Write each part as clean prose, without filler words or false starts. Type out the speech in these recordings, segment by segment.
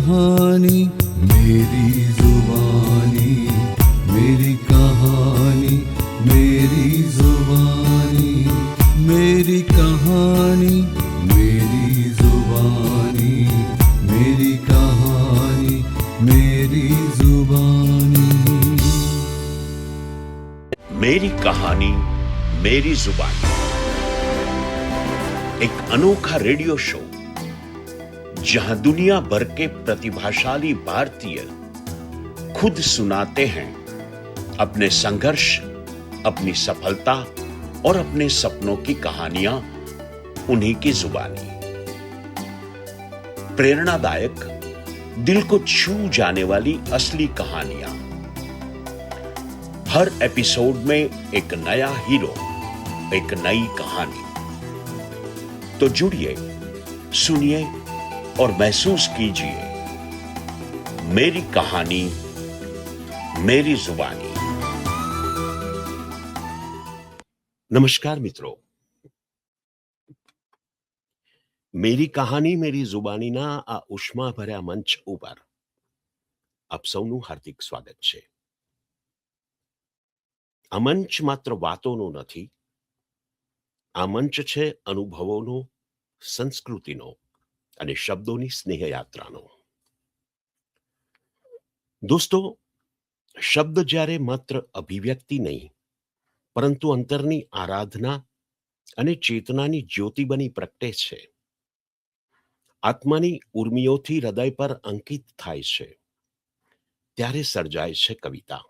कहानी मेरी जुबानी, मेरी कहानी मेरी जुबानी, मेरी कहानी मेरी जुबानी, मेरी कहानी मेरी जुबानी। मेरी कहानी मेरी जुबानी, एक अनोखा रेडियो शो जहां दुनिया भर के प्रतिभाशाली भारतीय खुद सुनाते हैं अपने संघर्ष, अपनी सफलता और अपने सपनों की कहानियां उन्हीं की जुबानी। प्रेरणादायक, दिल को छू जाने वाली असली कहानियां। हर एपिसोड में एक नया हीरो, एक नई कहानी। तो जुड़िए, सुनिए और महसूस कीजिए मेरी कहानी मेरी जुबानी। नमस्कार મિત્રો, मेरी कहानी मेरी जुबानीના આ ઉષ્માભર્યા મંચ ઉપર આપ સૌનું હાર્દિક સ્વાગત છે। આ મંચ માત્ર વાતોનો નથી, આ મંચ છે અનુભવોનો, સંસ્કૃતિનો અને શબ્દોની સ્નેહયાત્રાનો। દોસ્તો, શબ્દ જ્યારે માત્ર અભિવ્યક્તિ નહીં, પરંતુ અંતરની આરાધના અને ચેતનાની જ્યોતિ બની પ્રગટે છે, આત્માની ઉર્મિઓથી હૃદય પર અંકિત થાય છે, ત્યારે સર્જાય છે કવિતા।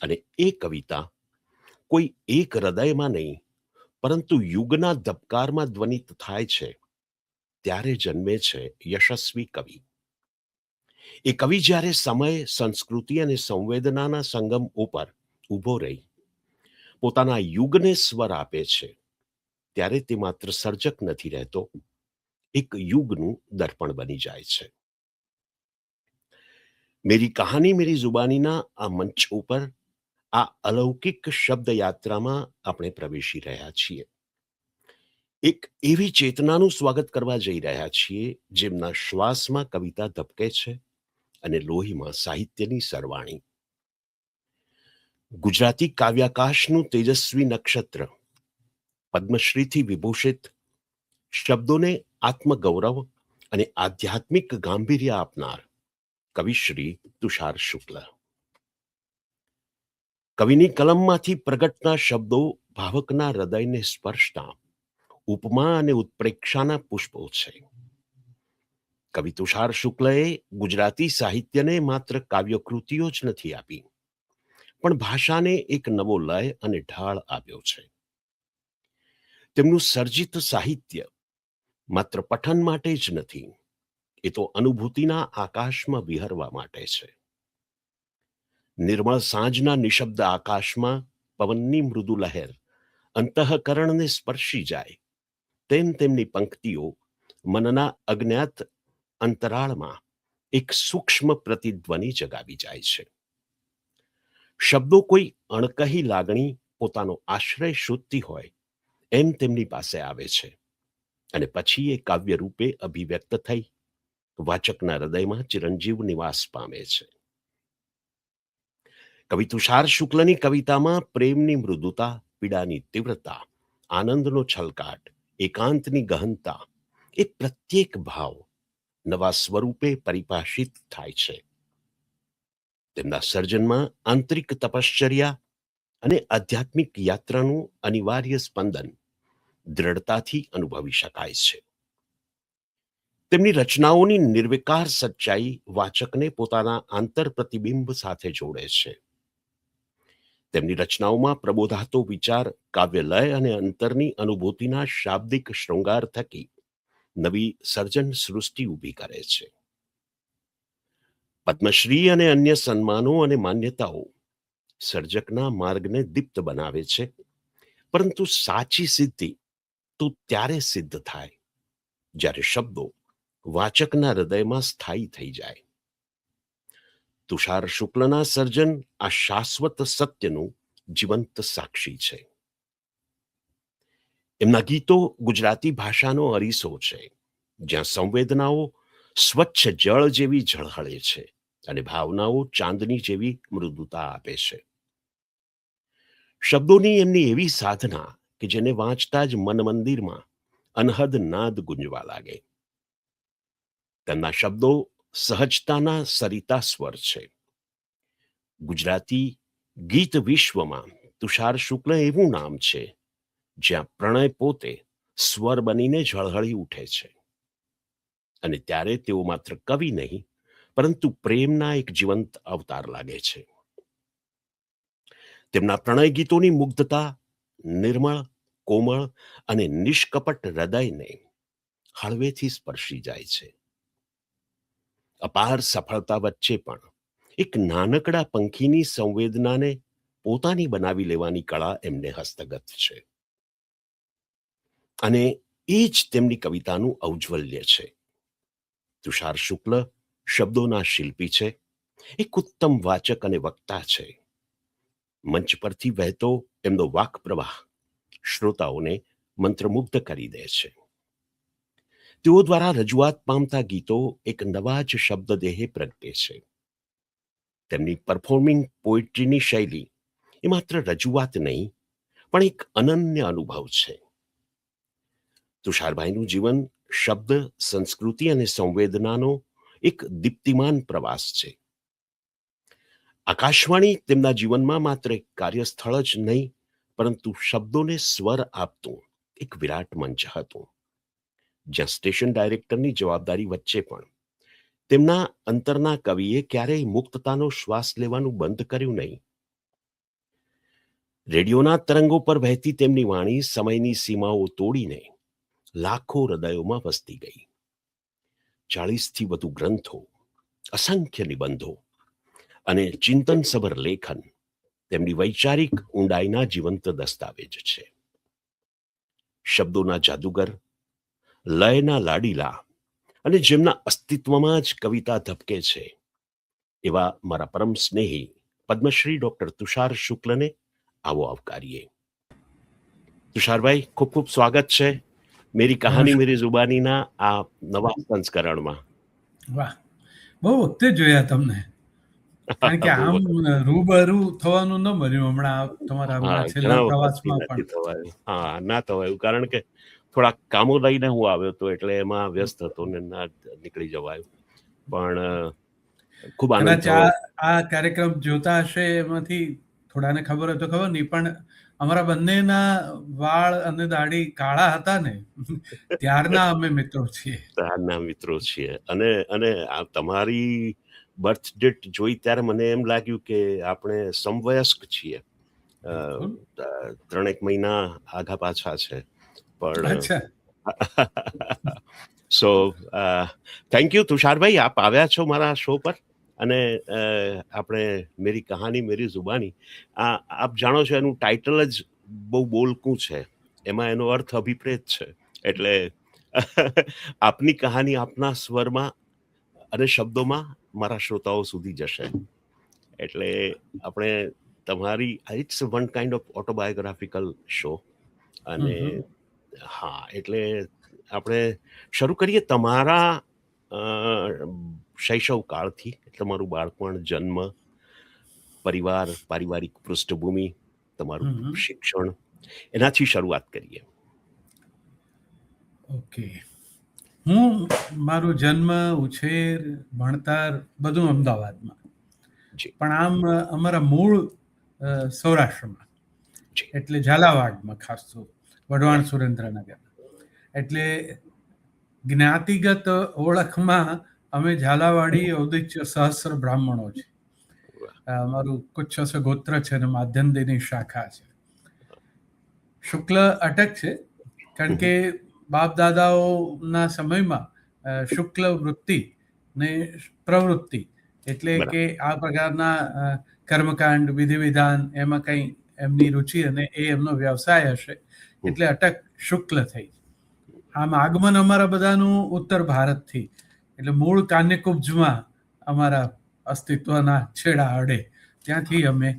અને એ કવિતા કોઈ એક હૃદયમાં નહીં, પરંતુ યુગના ધબકારમાં ધ્વનિત થાય છે, ત્યારે જન્મે છે યશસ્વી કવિ। એ કવિ જ્યારે સમય, સંસ્કૃતિ અને સંવેદનાના સંગમ ઉપર ઊભો રહી પોતાના યુગને સ્વર આપે છે, ત્યારે તે માત્ર સર્જક નથી રહેતો, એક યુગનું દર્પણ બની જાય છે। મેરી કહાની મેરી જુબાનીના આ મંચ ઉપર આ અલૌકિક શબ્દયાત્રામાં આપણે પ્રવેશી રહ્યા છીએ। એક એવી ચેતનાનું સ્વાગત કરવા જઈ રહ્યા છીએ જેમના શ્વાસમાં કવિતા ધબકે છે અને લોહીમાં સાહિત્યની સરવાણી। ગુજરાતી કાવ્યાકાશનું તેજસ્વી નક્ષત્ર, પદ્મશ્રીથી વિભૂષિત, શબ્દોને આત્મગૌરવ અને આધ્યાત્મિક ગાંભીર્ય આપનાર કવિશ્રી તુષાર શુક્લ। કવિની કલમમાંથી પ્રગટના શબ્દો ભાવકના હૃદયને સ્પર્શતા ઉપમા અને ઉત્પ્રેક્ષાના પુષ્પો છે। કવિ તુષાર શુક્લએ ગુજરાતી સાહિત્યને માત્ર કાવ્યકૃતિઓ જ નથી આપી, પણ ભાષાને એક નવો લય અને ઢાળ આપ્યો છે। તેમનું સર્જિત સાહિત્ય માત્ર પઠન માટે જ નથી, એ તો અનુભૂતિના આકાશમાં વિહરવા માટે છે। નિર્મળ સાંજના નિશબ્દ આકાશમાં પવનની મૃદુ લહેર અંતઃકરણને સ્પર્શી જાય તેમ તેમની પંક્તિઓ મનના અજ્ઞાત અંતરાળમાં એક સૂક્ષ્મ પ્રતિધ્વનિ જગાવી જાય છે। શબ્દો કોઈ અણકહી લાગણી પોતાનો આશ્રય શોધતી હોય એમ તેમની પાસે આવે છે, અને પછી એ કાવ્ય રૂપે અભિવ્યક્ત થઈ વાચકના હૃદયમાં ચિરંજીવ નિવાસ પામે છે। કવિ તુષાર શુક્લની કવિતામાં પ્રેમની મૃદુતા, પીડાની તીવ્રતા, આનંદનો છલકાટ, એકાંતની ગહનતા, એ પ્રત્યેક ભાવ નવા સ્વરૂપે પરિભાષિત થાય છે। તેમના સર્જનમાં આંતરિક તપશ્ચર્યા અને આધ્યાત્મિક યાત્રાનું અનિવાર્ય સ્પંદન દ્રઢતાથી અનુભવી શકાય છે। તેમની રચનાઓની નિર્વિકાર સચ્ચાઈ વાચકને પોતાના આંતર પ્રતિબિંબ સાથે જોડે છે। તેમની રચનાઓમાં પ્રબોધાતો વિચાર, કાવ્યલય અને અંતરની અનુભૂતિના શાબ્દિક શૃંગાર થકી નવી સર્જન સૃષ્ટિ ઊભી કરે છે। પદ્મશ્રી અને અન્ય સન્માનો અને માન્યતાઓ સર્જકના માર્ગને દીપ્ત બનાવે છે, પરંતુ સાચી સિદ્ધિ તો ત્યારે સિદ્ધ થાય જ્યારે શબ્દો વાચકના હૃદયમાં સ્થાયી થઈ જાય। તુષાર શુક્લના સર્જન આ શાશ્વત સત્યનું જીવંત સાક્ષી છે। એમના ગીતો ગુજરાતી ભાષાનો અરીસો છે, જ્યાં સંવેદનાઓ સ્વચ્છ જળ જેવી ઝળહળે છે અને ભાવનાઓ ચાંદની જેવી મૃદુતા આપે છે. શબ્દોની એમની એવી સાધના કે જેને વાંચતા જ મન મંદિરમાં અનહદ નાદ ગુંજવા લાગે. તેમના શબ્દો સહજતાના સરિતા સ્વર છે. ગુજરાતી ગીત વિશ્વમાં તુષાર શુક્લ એવું નામ છે જ્યાં પ્રણય પોતે સ્વર બનીને ઝળહળી ઉઠે છે. અને ત્યારે તેઓ માત્ર કવિ નહીં પરંતુ પ્રેમના એક જીવંત અવતાર લાગે છે. તેમના પ્રણય ગીતોની મુગ્ધતા નિર્મળ, કોમળ અને નિષ્કપટ હૃદયને હળવેથી સ્પર્શી જાય છે. અપાર સફળતા વચ્ચે પણ એક નાનકડા પંખીની સંવેદનાને પોતાની બનાવી લેવાની કળા એમને હસ્તગત છે. અને એ જ તેમની કવિતાનું ઔજ્જવલ્ય છે. તુષાર શુક્લ શબ્દોના શિલ્પી છે, એક ઉત્તમ વાચક અને વક્તા છે. મંચ પરથી વહેતો એમનો વાક પ્રવાહ શ્રોતાઓને મંત્રમુગ્ધ કરી દે છે. તેઓ દ્વારા રજૂઆત પામતા ગીતો એક નવા જ શબ્દદેહે પ્રગટે છે. તેમની પરફોર્મિંગ પોએટ્રીની શૈલી એ માત્ર રજૂઆત નહીં પણ એક અનન્ય અનુભવ છે. તુષારભાઈનું જીવન શબ્દ, સંસ્કૃતિ અને સંવેદનાનો એક દીપ્તિમાન પ્રવાસ છે. આકાશવાણી તેમના જીવનમાં માત્ર એક કાર્યસ્થળ જ નહીં પરંતુ શબ્દોને સ્વર આપતું એક વિરાટ મંચ હતું, જ્યાં સ્ટેશન ડાયરેક્ટરની જવાબદારી વચ્ચે પણ તેમના અંતરના કવિએ ક્યારેય મુક્તતાનો શ્વાસ લેવાનું બંધ કર્યું નહીં. રેડિયોના તરંગો પર વહેતી તેમની વાણી સમયની સીમાઓ તોડીને લાખો હૃદયોમાં વસતી ગઈ. 40થી વધુ ગ્રંથો, અસંખ્ય નિબંધો અને ચિંતનસભર લેખન તેમની વૈચારિક ઊંડાઈના જીવંત દસ્તાવેજ છે. શબ્દોના જાદુગર, લયના લાડીલા અને જેમના અસ્તિત્વમાં જ કવિતા ધબકે છે એવા મારા પરમ સ્નેહી પદ્મશ્રી ડોક્ટર તુષાર શુક્લને આવો આવકારીએ. તુષારભાઈ, ખૂબ ખૂબ સ્વાગત છે મેરી કહાની મેરી જુબાનીના આ નવા સંસ્કરણમાં. વાહ, બહુ વખતે જોયા તમને, કારણ કે આમ રૂબરૂ થવાનું ન મળ્યું હમણાં તમારા છેલ્લા પ્રવાસમાં પણ. હા, ના થવાયું, કારણ કે થોડા કામો લઈને હું આવ્યો હતો એટલે એમાં વ્યસ્ત હતો ને ના નીકળી જવાયું. પણ ખૂબ આનંદ થયો. આ કાર્યક્રમ જોતા હશે એમાંથી થોડાને ખબર હોય તો ખબર નહીં, પણ અમારા બંનેના વાળ અને દાઢી કાળા હતા ને ત્યારના અમે મિત્રો છીએ. ત્યારના મિત્રો છીએ. અને તમારી બર્થ ડેટ જોઈ ત્યારે મને એમ લાગ્યું કે આપણે સમવયસ્ક છીએ. 3 મહિના આગા પાછા છે. પણ સો થેન્ક યુ તુષારભાઈ, આપ આવ્યા છો મારા શો પર. અને આપણે મેરી કહાની મેરી જુબાની, આપ જાણો છો એનું ટાઇટલ જ બહુ બોલકું છે. એમાં એનો અર્થ અભિપ્રેત છે. એટલે આપની કહાની આપના સ્વરમાં અને શબ્દોમાં મારા શ્રોતાઓ સુધી જશે. એટલે આપણે તમારી it's one kind of autobiographical show. અને હા, એટલે આપણે શરૂ કરીએ તમારા શૈશવ કાળથી, તમારું બાળપણ, જન્મ, પરિવાર, પારિવારિક પૃષ્ઠભૂમિ, તમારું શિક્ષણ, એનાથી શરૂઆત કરીએ. ઓકે, મારો જન્મ, ઉછેર, ભણતર બધું અમદાવાદમાં, પણ આમ અમારા મૂળ સૌરાષ્ટ્રમાં, એટલે ઝાલાવાડમાં, ખાસ તો વઢવાણ સુરેન્દ્રનગર. એટલે જ્ઞાતિગત ઓળખમાં અમે ઝાલાવાડી ઔદિત્ય સહસ્ત્ર બ્રાહ્મણો છે. અમારું કુચ્છ ગોત્ર છે અને માધ્યમદેની શાખા છે. શુક્લ અટક છે, કારણ કે બાપ દાદાઓના સમયમાં શુક્લ વૃત્તિ ને પ્રવૃત્તિ, એટલે કે આ પ્રકારના કર્મકાંડ, વિધિ વિધાન, એમાં કંઈ એમની રુચિ અને એ એમનો વ્યવસાય હશે, એટલે અટક શુક્લ થઈ. આમ આગમન અમારા બધાનું ઉત્તર ભારતથી, એટલે મૂળ કાન્યકુબ્જમાં અમારા અસ્તિત્વના છેડા અડે, ત્યાંથી અમે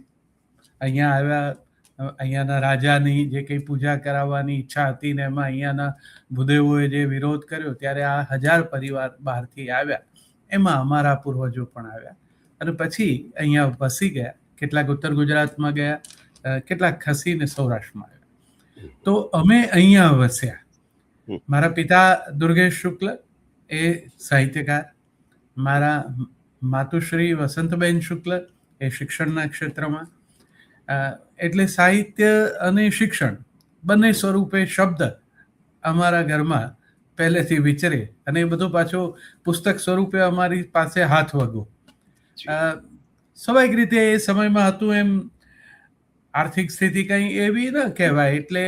અહીંયા આવ્યા. અહીંયાના રાજાની જે કંઈ પૂજા કરાવવાની ઈચ્છા હતી ને એમાં અહીંયાના ભૂદેવોએ જે વિરોધ કર્યો ત્યારે આ 1000 પરિવાર બહારથી આવ્યા, એમાં અમારા પૂર્વજો પણ આવ્યા અને પછી અહીંયા વસી ગયા. કેટલાક ઉત્તર ગુજરાતમાં ગયા, કેટલાક ખસીને સૌરાષ્ટ્રમાં આવ્યા. તો અમે અહીંયા વસ્યા. મારા પિતા દુર્ગેશ શુક્લ એ સાહિત્યકાર, મારા માતુશ્રી વસંતબેન શુક્લ એ શિક્ષણના ક્ષેત્રમાં. એટલે સાહિત્ય અને શિક્ષણ બંને સ્વરૂપે શબ્દ અમારા ઘરમાં પહેલેથી વિચરે અને એ બધું પાછો પુસ્તક સ્વરૂપે અમારી પાસે હાથ વગો. સ્વાભાવિક રીતે એ સમયમાં હતું એમ આર્થિક સ્થિતિ કંઈ એવી ન કહેવાય, એટલે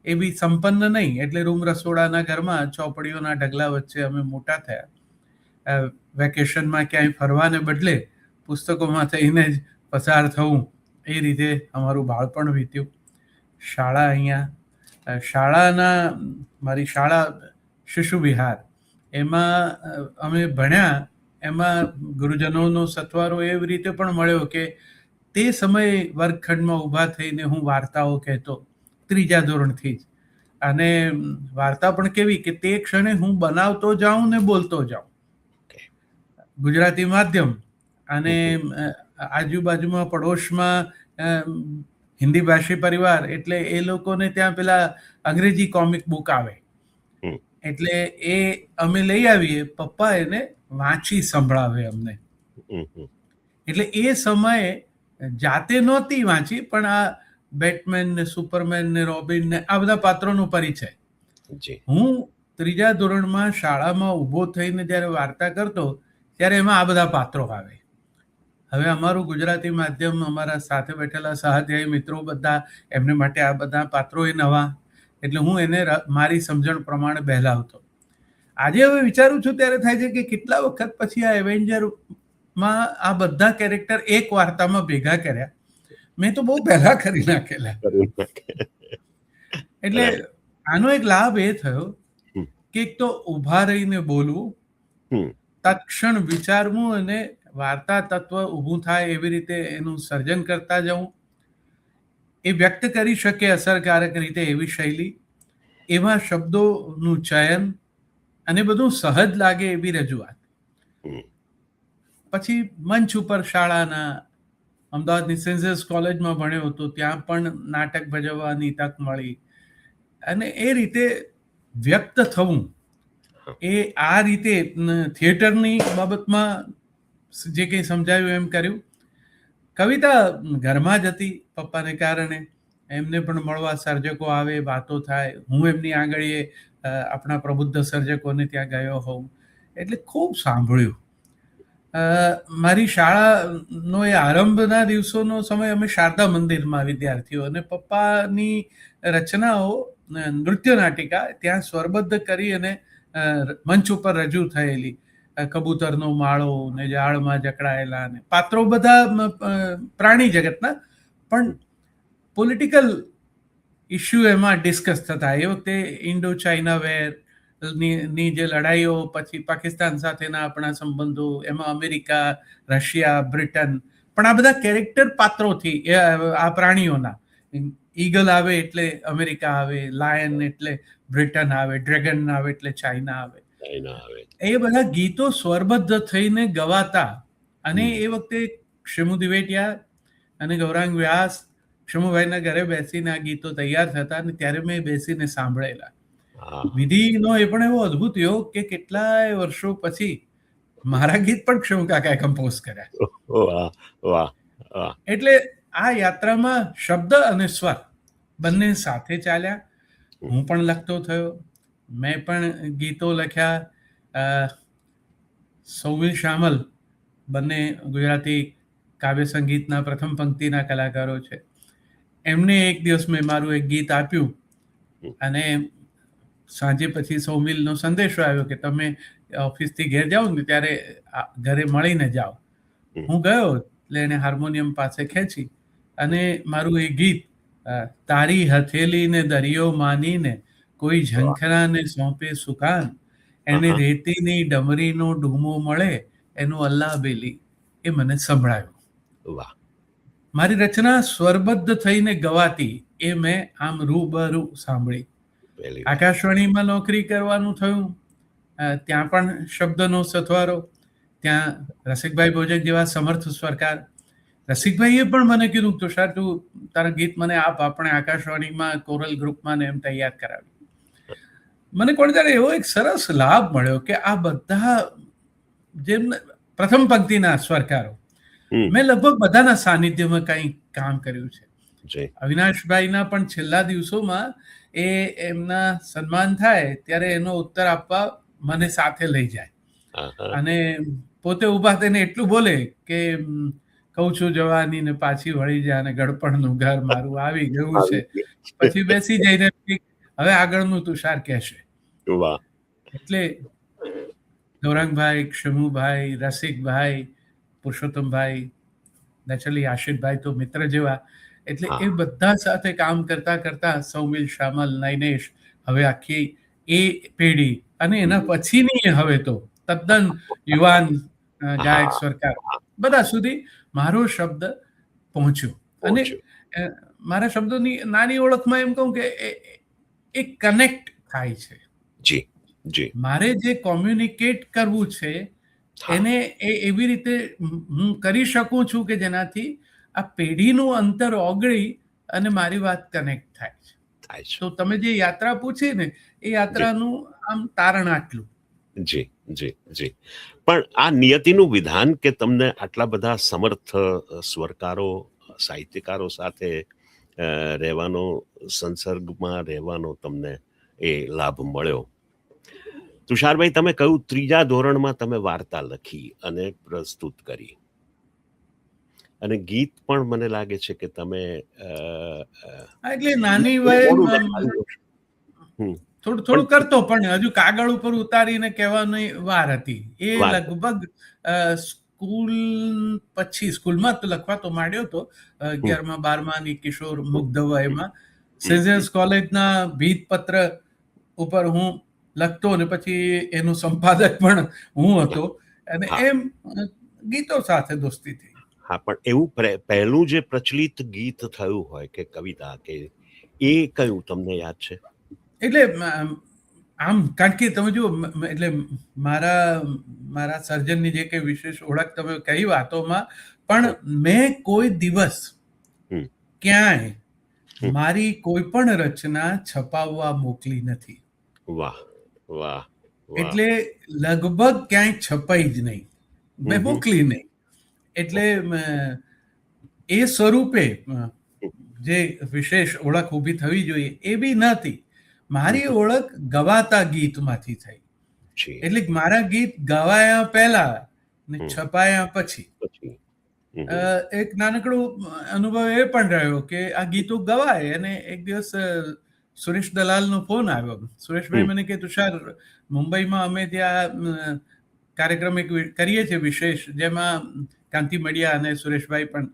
એવી સંપન્ન નહીં, એટલે રૂમ રસોડાના ઘરમાં ચોપડીઓના ઢગલા વચ્ચે અમે મોટા થયા. વેકેશનમાં ક્યાંય ફરવાને બદલે પુસ્તકોમાં થઈને જ પસાર થવું, એ રીતે અમારું બાળપણ વીત્યું. શાળા અહીંયા મારી શાળા શિશુ વિહાર, એમાં અમે ભણ્યા. એમાં ગુરુજનોનો સથવારો એવી રીતે પણ મળ્યો કે તે સમયે વર્ગખંડમાં ઊભા થઈને હું વાર્તાઓ કહેતો, 3જા ધોરણથી જ. અને વાર્તા પણ કેવી કે તે ક્ષણે હું બનાવતો જાઉં ને બોલતો જાઉં. ગુજરાતી માધ્યમ અને આજુબાજુમાં પડોશમાં હિન્દી ભાષી પરિવાર, એટલે એ લોકોને ત્યાં પેલા અંગ્રેજી કોમિક બુક આવે, એટલે એ અમે લઈ આવીએ, પપ્પા એને વાંચી સંભળાવે અમને. એટલે એ સમયે જાતે નહોતી વાંચી, પણ આ બેટમેન ને સુપરમેન ને રોબિન ને આ બધા પાત્રોનો પરિચય. હું 3જા ધોરણમાં શાળામાં ઊભો થઈને જ્યારે વાર્તા કરતો ત્યારે એમાં આ બધા પાત્રો આવે. હવે અમારું ગુજરાતી માધ્યમ, અમારા સાથે બેઠેલા સહાધ્યાયી મિત્રો બધા, એમને માટે આ બધા પાત્રો એ નવા, એટલે હું એને મારી સમજણ પ્રમાણે બહેલાવતો. આજે હવે વિચારું છું ત્યારે થાય છે કે કેટલા વખત પછી આ એવેન્જરમાં આ બધા કેરેક્ટર એક વાર્તામાં ભેગા કર્યા. મેં તો બહુ પહેલા કરી નાખેલા. એટલે આનો એક લાભ એ થયો કે એક તો ઊભા રહીને બોલવું, તત્ક્ષણ વિચારવું અને વાર્તા તત્વ ઊભું થાય એવી રીતે એનું સર્જન કરતા જવું, એ વ્યક્ત કરી શકે અસરકારક રીતે એવી શૈલી, એવા શબ્દોનું ચયન અને બધું સહજ લાગે એવી રજૂઆત. પછી મંચ ઉપર શાળાના અમદાવાદની સેન્ટ ઝેવિયર્સ કોલેજમાં ભણ્યો હતો, ત્યાં પણ નાટક ભજવવાની તક મળી અને એ રીતે વ્યક્ત થવું, એ આ રીતે થિયેટરની બાબતમાં જે કંઈ સમજાયું એમ કર્યું. કવિતા ઘરમાં જ હતી પપ્પાને કારણે, એમને પણ મળવા સર્જકો આવે, વાતો થાય, હું એમની આંગળીએ આપણા પ્રબુદ્ધ સર્જકોને ત્યાં ગયો હોઉં, એટલે ખૂબ સાંભળ્યું. મારી શાળાનો એ આરંભના દિવસોનો સમય અમે શારદા મંદિરમાં વિદ્યાર્થીઓ, અને પપ્પાની રચનાઓ નૃત્ય નાટિકા ત્યાં સ્વરબદ્ધ કરી અને મંચ ઉપર રજૂ થયેલી, કબૂતરનો માળો ને ઝાડમાં જકડાયેલા ને પાત્રો બધા પ્રાણી જગતના, પણ પોલિટિકલ ઇસ્યુ એમાં ડિસ્કસ થતા. એ વખતે ઇન્ડો ચાઇના વેર ની જે લડાઈઓ, પછી પાકિસ્તાન સાથેના આપણા સંબંધો, એમાં અમેરિકા, રશિયા, બ્રિટન, પણ આ બધા કેરેક્ટર પાત્રોથી, આ પ્રાણીઓના, ઈગલ આવે એટલે અમેરિકા આવે, લાયન એટલે બ્રિટન આવે, ડ્રેગન આવે એટલે ચાઇના આવે, એ બધા ગીતો સ્વરબદ્ધ થઈને ગવાતા. અને એ વખતે ક્ષમુ દિવેટિયા અને ગૌરાંગ વ્યાસ, ક્ષમુભાઈના ઘરે બેસીને આ ગીતો તૈયાર થતા અને ત્યારે મેં બેસીને સાંભળેલા. વિધિનો એ પણ એવો અદભુત યોગ કે કેટલાય વર્ષો પછી મારા ગીત પણ ક્ષમુ કાકાએ કમ્પોઝ કર્યા. એટલે આ યાત્રામાં શબ્દ અને સ્વર બંને સાથે ચાલ્યા. હું પણ લખતો થયો, મેં પણ ગીતો લખ્યા. સૌમિલ શામલ બંને ગુજરાતી કાવ્ય સંગીતના પ્રથમ પંક્તિના કલાકારો છે. એમને એક દિવસ મેં મારું એક ગીત આપ્યું અને સાંજે પછી સૌમિલનો સંદેશો આવ્યો કે તમે ઓફિસથી ઘેર જાઓ ને ત્યારે ઘરે મળીને જાઓ. હું ગયો એટલે એને હાર્મોનિયમ પાસે ખેંચી અને મારું એ ગીત, તારી હથેલીને દરિયો માનીને કોઈ ઝંખરાને સોંપે સુકાન, એને રેતીની ડમરીનો ડૂમો મળે એનું અલ્લાહ બેલી, એ મને સંભળાયું. મારી રચના સ્વરબદ્ધ થઈને ગવાતી એ મેં આમ રૂબરૂ સાંભળી. પહેલી વાર. આકાશવાણીમાં નોકરી કરવાનું થયું, ત્યાં પણ શબ્દનો સથવારો, ત્યાં રસિકભાઈ ભોજક જેવા સમર્થ સ્વરકાર. રસિકભાઈએ પણ મને કીધું, તુષાર તું તારા ગીત મને આપ, આપણે આકાશવાણીમાં કોરલ ગ્રુપમાં ને એમ તૈયાર કરાવી. મને કોણ જાણે એવો એક સરસ લાભ મળ્યો કે આ બધા જેમ પ્રથમ પંક્તિના સ્વરકારો મેં લગભગ બધાના સાનિધ્યમાં કંઈ કામ કર્યું છે. જી. અવિનાશભાઈના પણ છેલ્લા દિવસોમાં એમના સન્માન થાય ત્યારે એનો ઉત્તર આપવા મને સાથે લઈ જાય અને પોતે ઊભા થઈને એટલું બોલે કે કહું છું જવાની ને પાછી વળી જાય અને ગળપણનું ઘર મારું આવી ગયું છે. પછી બેસી જઈને હવે આગળનું તુષાર કહેશે. વાહ. એટલે ગૌરાંગભાઈ, ક્ષમુભાઈ, રસિકભાઈ, પુરુષોત્તમભાઈ, નેચરલી આશિષભાઈ તો મિત્ર જેવા. એટલે એ બધા સાથે કામ કરતા કરતા સૌમિલ, શામલ, નૈનેશ, હવે આખી એ પેઢી અને એના પછીની હવે તો તદ્દન યુવાન ગાયક સ્વરકાર બધા સુધી મારો શબ્દ પહોંચ્યો. અને મારા શબ્દોની નાની ઓળખમાં એમ કહું કે એ કનેક્ટ થાય છે. જી જી. મારે જે કોમ્યુનિકેટ કરવું છે એને એવી રીતે હું કરી શકું છું કે જેનાથી આ પેઢીનું અંતર ઓગળી અને મારી વાત કનેક્ટ થાય છે. તો તમે જે યાત્રા પૂછી ને એ યાત્રાનું આમ તારણ આટલું. જી જી જી. પણ આ નિયતિનું વિધાન કે તમને આટલા બધા સમર્થ સ્વરકારો, સાહિત્યકારો સાથે રહેવાનો, સંસર્ગમાં રહેવાનો તમને એ લાભ મળ્યો. તુષારભાઈ, તમે કહ્યું 3જા ધોરણમાં તમે વાર્તા લખી અને પ્રસ્તુત કરી, અને ગીત પણ મને લાગે છે કે તમે એટલે નાની વયે થોડું કરતો, પણ હજુ કાગળ ઉપર ઉતારીને કહેવાની વાર હતી. એ લગભગ સ્કૂલ પછી, સ્કૂલમાં તો લખવા તો માંડ્યો હતો 11મા 12માની કિશોર મુગ્ધ વયમાં. સેઝર્સ કોલેજના ભીતપત્ર ઉપર હું લખતો અને પછી એનો સંપાદક પણ હું હતો અને એમ ગીતો સાથે દોસ્તી થઈ. હા, પણ એવું પહેલું જે પ્રચલિત ગીત થયું હોય કે કવિતા કે એ કયું તમને યાદ છે? એટલે આમ કારણ કે તમે જુઓ, એટલે મારા સર્જનની જે કંઈ વિશેષ ઓળખ તમે કહી વાતોમાં, પણ મેં કોઈ દિવસ ક્યાંય મારી કોઈ પણ રચના છપાવવા મોકલી નથી. વાહ વાહ. એટલે લગભગ ક્યાંય છપાઈ જ નહીં, મેં મોકલી નહીં. એટલે એ સ્વરૂપે જે વિશેષ ઓળખ ઊભી થવી જોઈએ એ બી નથી. મારી ઓળખ ગવાતા ગીતમાંથી થઈ. એટલે મારા ગીત ગવાયા પહેલા ને છપાયા પછી એક નાનકડો અનુભવ એ પણ રહ્યો કે આ ગીતો ગવાય અને એક દિવસ સુરેશ દલાલનો ફોન આવ્યો. સુરેશભાઈ મને કે તુષાર, મુંબઈમાં અમે ત્યાં કાર્યક્રમ એક કરીએ છીએ વિશેષ, જેમાં કાંતિ મડિયા અને સુરેશભાઈ પણ,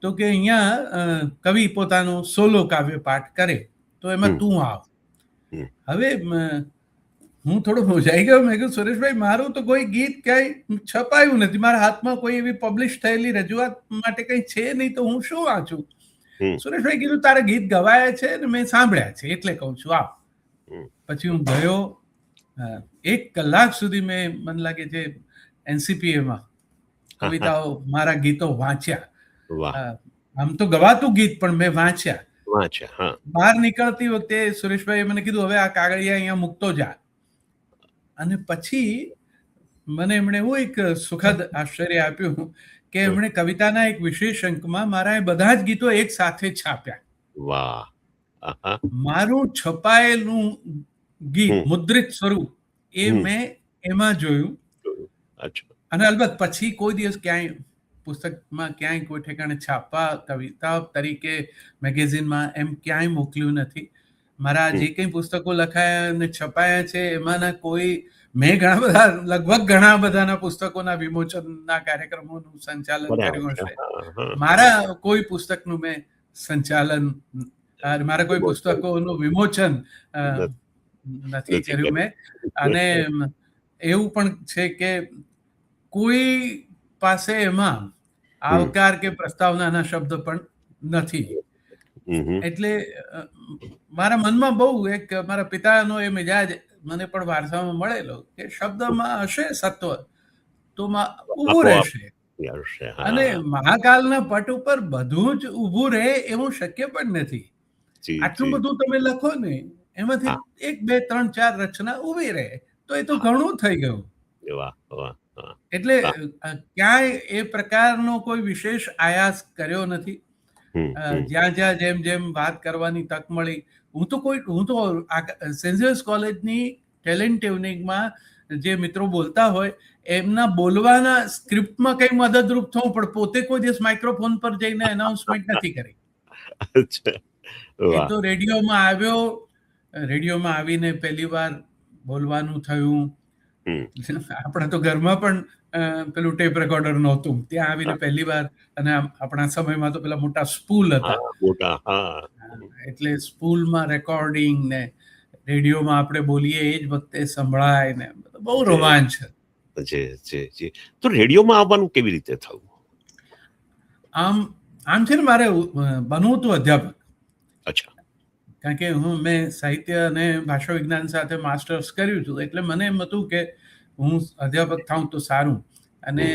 તો કે અહીંયા કવિ પોતાનો સોલો કાવ્ય પાઠ કરે તો એમાં તું આવ. હવે હું થોડો મૂંઝાઈ ગયો. મેં કહ્યું સુરેશભાઈ, મારું તો કોઈ ગીત ક્યાંય છપાયું નથી, મારા હાથમાં કોઈ એવી પબ્લિશ થયેલી રજૂઆત માટે કંઈ છે નહીં, તો હું શું વાંચું? સુરેશભાઈ કીધું તારા ગીત ગવાયા છે ને મેં સાંભળ્યા છે એટલે કહું છું આવ. પછી હું ગયો. 1 કલાક સુધી મેં, મને લાગે છે NCPAમાં કવિતાઓ, મારા ગીતો વાંચ્યા. આમ તો ગવાતું ગીત પણ મેં વાંચ્યા. બહાર નીકળતી વખતે સુરેશભાઈએ મને કીધું હવે આ કાગળિયા અહીંયા મૂકતો જા. અને પછી મને એમણે એવું એક સુખદ આશ્ચર્ય આપ્યું કે એમણે કવિતાના એક વિશેષ અંકમાં મારા એ બધા જ ગીતો એક સાથે છાપ્યા. વાહ. મારું છપાયેલું ગીત મુદ્રિત સ્વરૂપ એ મેં એમાં જોયું. અને અલબત્ત પછી કોઈ દિવસ ક્યાંય પુસ્તકમાં ક્યાંય કોઈ ઠેકાણે છાપવા, કવિતા તરીકે મેગેઝિનમાં એમ ક્યાંય મોકલ્યું નથી. મારા જે કંઈ પુસ્તકો લખાયા અને છપાયા છે એમાંના કોઈ, મેં લગભગ ઘણા બધાના પુસ્તકોના વિમોચનના કાર્યક્રમોનું સંચાલન કર્યું હશે. મારા કોઈ પુસ્તકનું મેં સંચાલન, મારા કોઈ પુસ્તકોનું વિમોચન નથી કર્યું મેં. અને એવું પણ છે કે કોઈ પાસે એમાં આવકાર કે પ્રસ્તાવનાના શબ્દ પણ નથી. હમ. એટલે મારા મનમાં બહુ એક મારા પિતાનો એ મિજાજ મને પણ વારસામાં મળેલો કે શબ્દમાં હશે સત્વ તો ઊભું આપોઆપ રહેશે. આવશે. અને હા. મહાકાલના પટ ઉપર બધું જ ઊભું રહે એવું શક્ય પણ નથી. જી આટલું જી. બધું તમે લખો ને એમાંથી હા. 1 2 3 4 રચના ઊભી રહે તો એ તો ઘણું થઈ ગયું. વાહ વાહ વાહ. એટલે વાહ. ક્યાંય એ પ્રકારનો કોઈ વિશેષ આયાસ કર્યો નથી. હમ હમ. જ્યાં જ્યાં જેમ જેમ વાત કરવાની તક મળી, હું તો સેન્ટ ઝેવિયર્સ કોલેજની ટેલેન્ટ ટ્યુનિંગમાં જે મિત્રો બોલતા હોય એમના બોલવાના સ્ક્રિપ્ટમાં કઈ મદદરૂપ થવું પણ પોતે કોઈ દિવસ માઇક્રોફોન પર જઈને એનાઉન્સમેન્ટ નથી કરી. અચ્છા. એ વાહ. તો રેડિયોમાં આવીને પહેલી વાર બોલવાનું થયું. હમ. આપણા તો ઘરમાં પણ પેલું ટેપ રેકોર્ડર નહોતું, ત્યાં આવીને પહેલી વાર. અને આપણા સમયમાં તો પેલા મોટા સ્પૂલ હતા. હા મોટા. હા. એટલે સ્પૂલમાં રેકોર્ડિંગ ને રેડિયોમાં આપણે બોલીએ એ જ વખતે સંભળાય ને બહુ જી રોમાંચ. જી જી જી. તો રેડિયોમાં આવવાનું કેવી રીતે થયું? આમ છે ને મારે બનવું હતું અધ્યાપક. અચ્છા. કારણ કે મેં સાહિત્ય અને ભાષા વિજ્ઞાન સાથે માસ્ટર્સ કર્યું હતું એટલે મને એમ હતું કે હું અધ્યાપક થાઉં તો સારું. અને